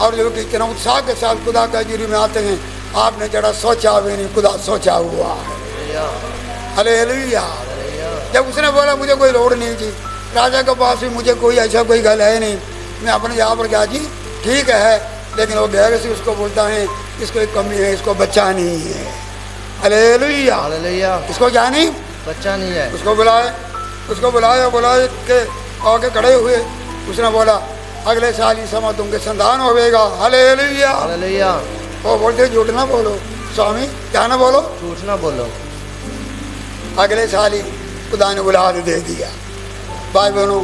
S1: और जो कि इतना उत्साह के साथ खुदा का हजूरी में आते हैं। आपने जरा सोचा भी नहीं, खुदा सोचा हुआ है। हालेलुया। जब उसने बोला मुझे कोई लोड़ नहीं थी, राजा के पास भी मुझे कोई ऐसा कोई गल है नहीं, मैं अपने यहाँ पर क्या जी ठीक है, लेकिन वो गैर से उसको बोलता है इसको एक कमी है, इसको बच्चा नहीं है। हालेलुया।
S2: हालेलुया।
S1: इसको क्या नहीं,
S2: बच्चा नहीं है।
S1: उसको बुलाया के आगे खड़े हुए, उसने बोला अगले साल ही समय तुमके संतान होगा। हालेलुया।
S2: हालेलुया।
S1: वो बोलते झूठ ना बोलो स्वामी, क्या ना बोलो,
S2: झूठ ना बोलो।
S1: अगले साल ही खुदा ने औलाद दे दिया। भाई बहनों,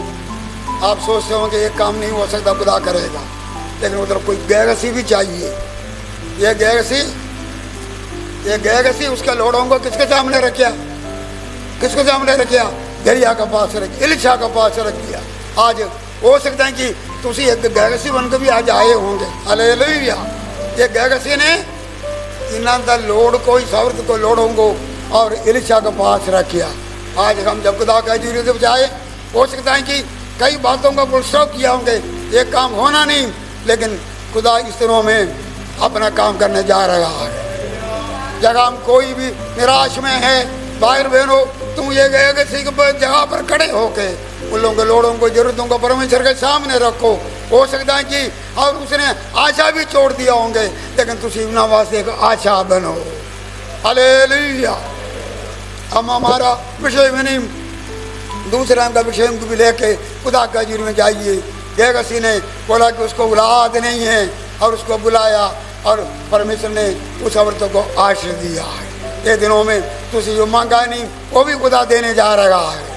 S1: आप सोचते हो कि एक काम नहीं हो सकता, खुदा करेगा, लेकिन उधर कोई गैरसी भी चाहिए। ये गैरसी उसके लोड़ों को किसके सामने रखा, किसके सामने रखा, गरिया का पास रख, इलिशा का पास रख दिया। आज हो सकता है कि तुसी एक गैरसी बनकर भी आज आए होंगे। हालेलुया। ये गैरसी ने इन्हों का लोड़ को, इस औरत को लोड़ों को और इलिशा का पास रखा। आज हम जब खुदा का हजूरी से बचाए, हो सकता है कि कई बातों का फुल स्टॉप किया होंगे, ये काम होना नहीं, लेकिन खुदा इस दिनों में अपना काम करने जा रहा है। जगह हम कोई भी निराश में है, भाई बहनों, तुम ये गए किसी जगह पर खड़े होके उन लोगों के लोड़ों को, जरूरतों को परमेश्वर के सामने रखो। हो सकता है कि और उसने आशा भी छोड़ दिया होंगे, लेकिन तुम इतना वास्ते एक आशा बनो। हालेलुया। हम हमारा विषय में नहीं, दूसरे का विषय भी लेके खुदा का हजूरी में जाइए। गैरसी ने बोला कि उसको औलाद नहीं है, और उसको बुलाया, और परमेश्वर ने उस औरत को आशीष दिया है। ये दिनों में तुझे जो मांगा नहीं, वो भी खुदा देने जा रहा है।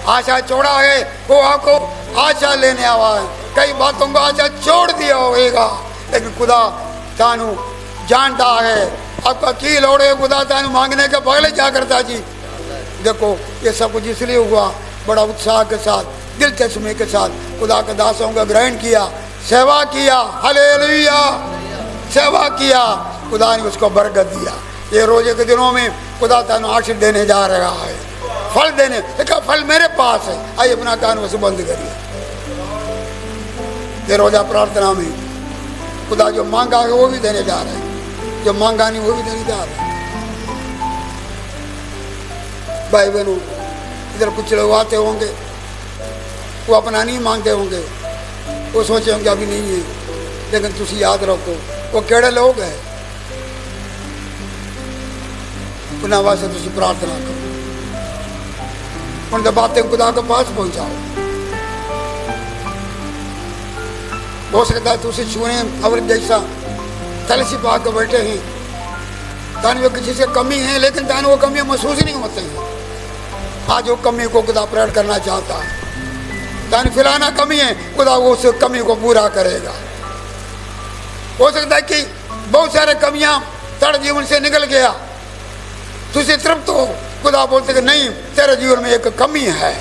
S1: आशा छोड़ा है, वो आपको आशा लेने आवा है। कई बातों को आशा छोड़ दिया होगा, लेकिन खुदा तानू जानता है आपका की लोड़ है। खुदा तानू मांगने के पहले क्या करता जी, देखो ये सब कुछ इसलिए हुआ, बड़ा उत्साह के साथ, दिलचस्पी के साथ खुदा के दासों का ग्रहण किया, सेवा किया। हालेलुया। सेवा किया, खुदा ने उसको बरकत दिया। ये रोजे के दिनों में खुदा तानू आशीष देने जा रहा है, फल देने। देखा फल मेरे पास है। आइए अपना कान वैसे बंद करिए। ये रोजा प्रार्थना में खुदा जो मांगा है वो भी देने जा रहा है, जो मांगा नहीं वो भी देने जा रहा है। भाई बहनों, इधर कुछ लोग आते होंगे, वो अपना नहीं मांगते होंगे, वो सोचे होंगे अभी नहीं है, लेकिन तुम याद रखो वो केड़े लोग हैं, उन्हें वास्ते तुम प्रार्थना करो, उनके बातें खुदा के पास पहुंचाओ। हो सकता है तुझे छूने और जैसा तलसी पा के बैठे हैं, तान वो किसी से कमी है, लेकिन तान वो कमी महसूस नहीं होते हैं। आज वो कमी को खुदा प्रकट करना चाहता है। तान फिलाना कमी है, खुदा वो उस कमी को पूरा करेगा। हो सकता है कि बहुत सारे कमियां तेरे जीवन से निकल गया, तुझे तृप्त हो, खुदा बोलते कि नहीं, तेरे जीवन में एक कमी है।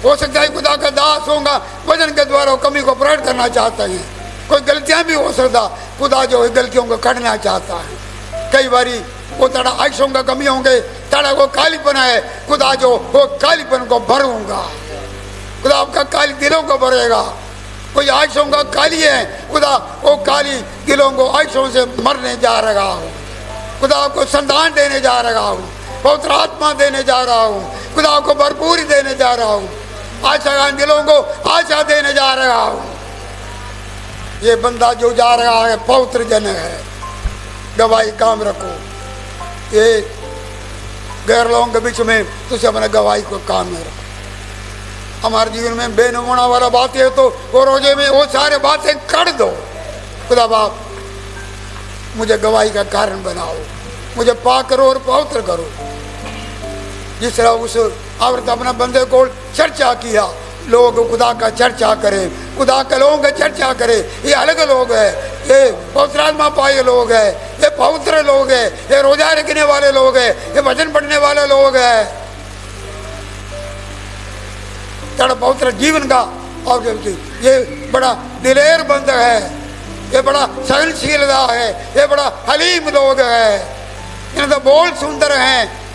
S1: हो सकता है खुदा का दास होगा, वचन के द्वारा वो कमी को प्रकट करना चाहते हैं। कोई गलतियां भी हो सकता, खुदा जो है गलतियों को काटना चाहता है। कई बारी वो तेरा आयुषों का कमी होंगे, तेरा वो कालीपन है, खुदा जो वो कालीपन को भरूंगा, खुदा आपका काली दिलों को भरेगा। कोई आयुषों का काली है, खुदा वो काली दिलों को आयुषों से मरने जा रहा हूँ, खुदा आपको संतान देने जा रहा हूँ, पवित्र आत्मा देने जा रहा हूँ, खुदा को भरपूरी देने जा रहा हूँ, आशा दिलों को आशा देने जा रहा हूँ। ये बंदा जो जा रहा है पवित्र जन है, गवाही काम रखो। ये गैर लोगों के बीच में तुझे अपने गवाही को काम में रखो। हमारे जीवन में बेनमूना वाला बात है तो वो रोजे में वो सारे बातें कर दो। खुदा बाप मुझे गवाही का कारण बनाओ, मुझे पाक करो और पवित्र करो। जिस तरह उस औरत अपने बंदे को चर्चा किया, लोग खुदा का चर्चा करें, खुदा के लोगों का चर्चा करें। ये अलग लोग है, ये पवित्र आत्मा पाए लोग है, ये पवित्र लोग है, ये रोजा रखने वाले लोग है, ये भजन पढ़ने वाले लोग है। तेरा पवित्र जीवन का और ये बड़ा दिलेर बंद है, ये बड़ा सहनशीलता है, ये बड़ा हलीम लोग है, इनके बोल सुंदर हैं।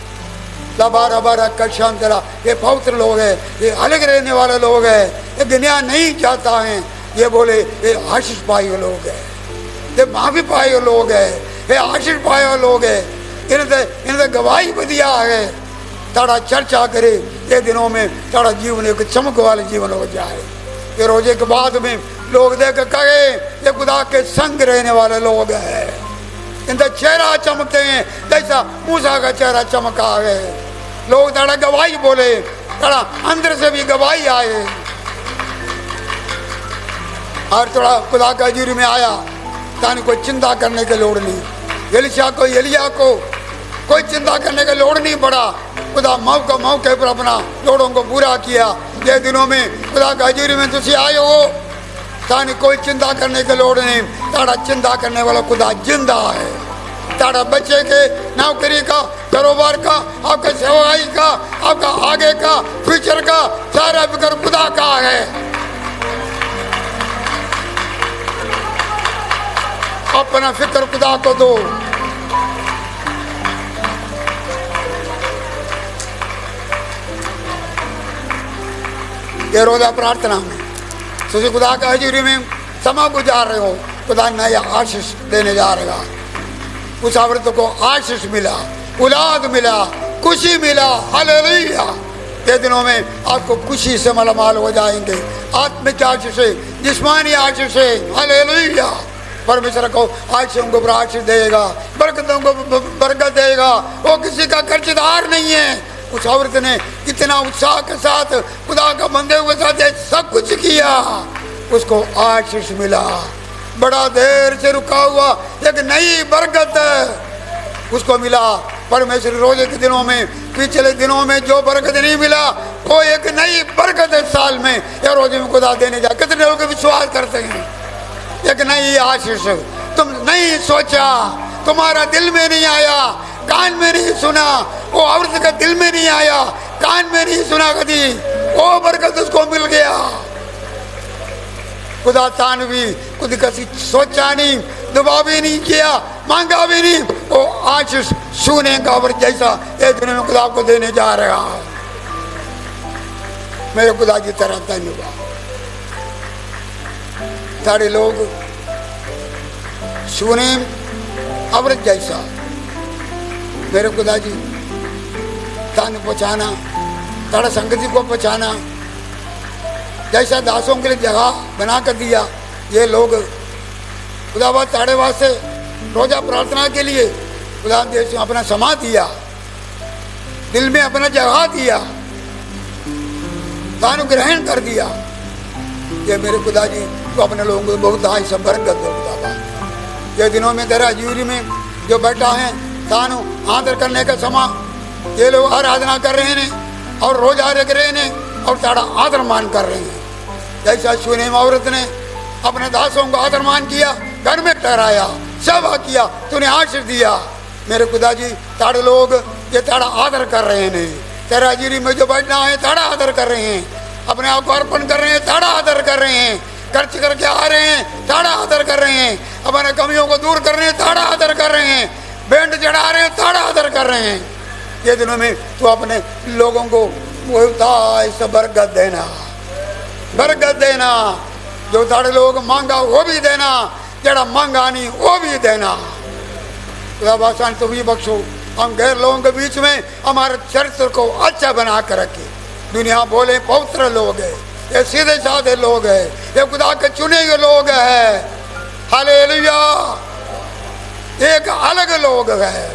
S1: लबारा बारा कशान तेरा ये पवित्र लोग है, ये अलग रहने वाले लोग है, ये दुनिया नहीं चाहता है। ये बोले ये आशीष पाए हुए लोग है, ये माफी पाए हुए लोग है, ये आशीष पाए हुए लोग है। इन्हें गवाही भी दिया है। तारा चर्चा करे ये दिनों में, तारा जीवन एक चमक वाले जीवन हो जाए। ये रोजे के बाद में लोग देख कहे ये खुदा के संग रहने वाले लोग है, इनका चेहरा चमकते हैं जैसा मूसा का चेहरा चमका है। लोग तारा गवाही बोले, तारा अंदर से भी गवाही आए। और थोड़ा खुदा का हजूरी में आया, तानी कोई चिंता करने की लोड़ नहीं। एलिशा को एलिया को कोई चिंता करने की लोड़ नहीं पड़ा। खुदा मौके पर अपना लोड़ों को पूरा किया। ये दिनों में खुदा का हजूरी में तुझे आए हो, तानी कोई चिंता करने की लोड़ नहीं। तारा चिंता करने वाला खुदा जिंदा है। तारा बच्चे के नौकरी का, कारोबार का, आपका सेवाई का, आपका आगे का, फ्यूचर का सारा फिक्र खुदा का है। अपना फिक्र खुदा को दो। ये रोजा प्रार्थना में तुझे खुदा का हजूरी में समय गुजार रहे हो, खुदा नया आशीष देने जा रहा। उस औरत को आशीष मिला, औलाद मिला, खुशी मिला। हालेलुया। ये दिनों में आपको खुशी से मालामाल हो जाएंगे। आत्मिक आशीष है, जिस्मानी आशीष है। हालेलुया। परमेश्वर को आशीषों को आशीष देगा, बरकतों को बरकत देगा। वो किसी का कर्जदार नहीं है। उस औरत ने इतना उत्साह के साथ खुदा का बंदे हुए साथ सब कुछ किया, उसको आशीष मिला। बड़ा देर से रुका हुआ एक नई बरकत उसको मिला। परमेश्वर रोजे के दिनों में, पिछले दिनों में जो बरकत नहीं मिला, वो एक नई बरकत है साल में या रोजे में खुदा देने जा। कितने लोग विश्वास करते हैं? एक नई आशीष तुम नहीं सोचा, तुम्हारा दिल में नहीं आया, कान में नहीं सुना, वो औरत का दिल में नहीं आया, कान में नहीं सुना, कभी वो बरकत उसको मिल गया। खुदा तान भी खुद कभी सोचा नहीं, दबाव भी नहीं किया, मांगा भी नहीं। वो आशीष सुने का और जैसा एक दिन में खुदा को देने जा रहा है। मेरे खुदा की तरह धन्यवाद। सारे लोग सुने अवरत जैसा मेरे खुदा जी तान पहुँचाना, तारा संगति को पहुँचाना, जैसा दासों के लिए जगह बना कर दिया। ये लोग खुदाबाद ताड़े वास्ते रोजा प्रार्थना के लिए खुदा देश में अपना समा दिया, दिल में अपना जगह दिया, तानु ग्रहण कर दिया। ये मेरे खुदा जी तो अपने लोगों को बहुत हाई से बरकत दो खुदाबाद। ये दिनों में तेरा हजूरी में जो बैठा है तानु आदर करने का समा, ये लोग आराधना कर रहे हैं और रोजा रख रहे हैं और तारा आदर मान कर रहे हैं। जैसा सुनेम औरत ने अपने दासों को आदर मान किया, घर में ठहराया, सेवा किया, तूने आशीष दिया। मेरे खुदा जी ताड़े लोग ये ताड़ा आदर कर रहे हैं, तेरा हाजिरी में जो बैठना है ताड़ा आदर कर रहे हैं, अपने आप को अर्पण कर रहे हैं, ताड़ा आदर कर रहे हैं, खर्च करके आ रहे हैं, ताड़ा आदर कर रहे हैं, अपने कमियों को दूर कर रहे हैं, ताड़ा आदर कर रहे हैं, बैंड चढ़ा रहे हैं, ताड़ा आदर कर रहे हैं। ये दिनों में तू अपने लोगों को ऐसा बरकत देना, बरकत देना। जो ताड़े लोग मांगा वो भी देना, जरा मांगा नहीं वो भी देना। खुदा बादशाह तो भी बख्शो, हम गैर लोगों के बीच में हमारे चरित्र को अच्छा बना कर रखे। दुनिया बोले पवित्र लोग है, ये सीधे साधे लोग है, ये खुदा के चुने हुए लोग है। हालेलुया, एक अलग लोग है।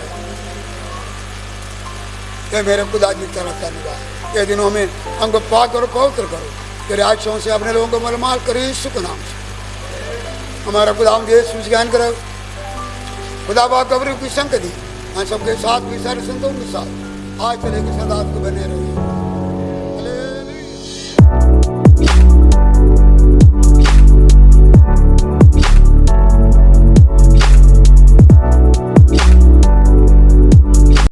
S1: ये मेरे खुदा की तरफ धन्यवाद। ये दिनों में हमको पाक और पवित्र करो, तेरे आशीषों से अपने लोगों को मलमाल करो यीशु के नाम से। हमारा खुदा हम यीशु से ज्ञान करो। खुदा बा कब्र की संक दी हम सबके साथ भी सारे संतों के साथ आज चले के सदा को बने रहो।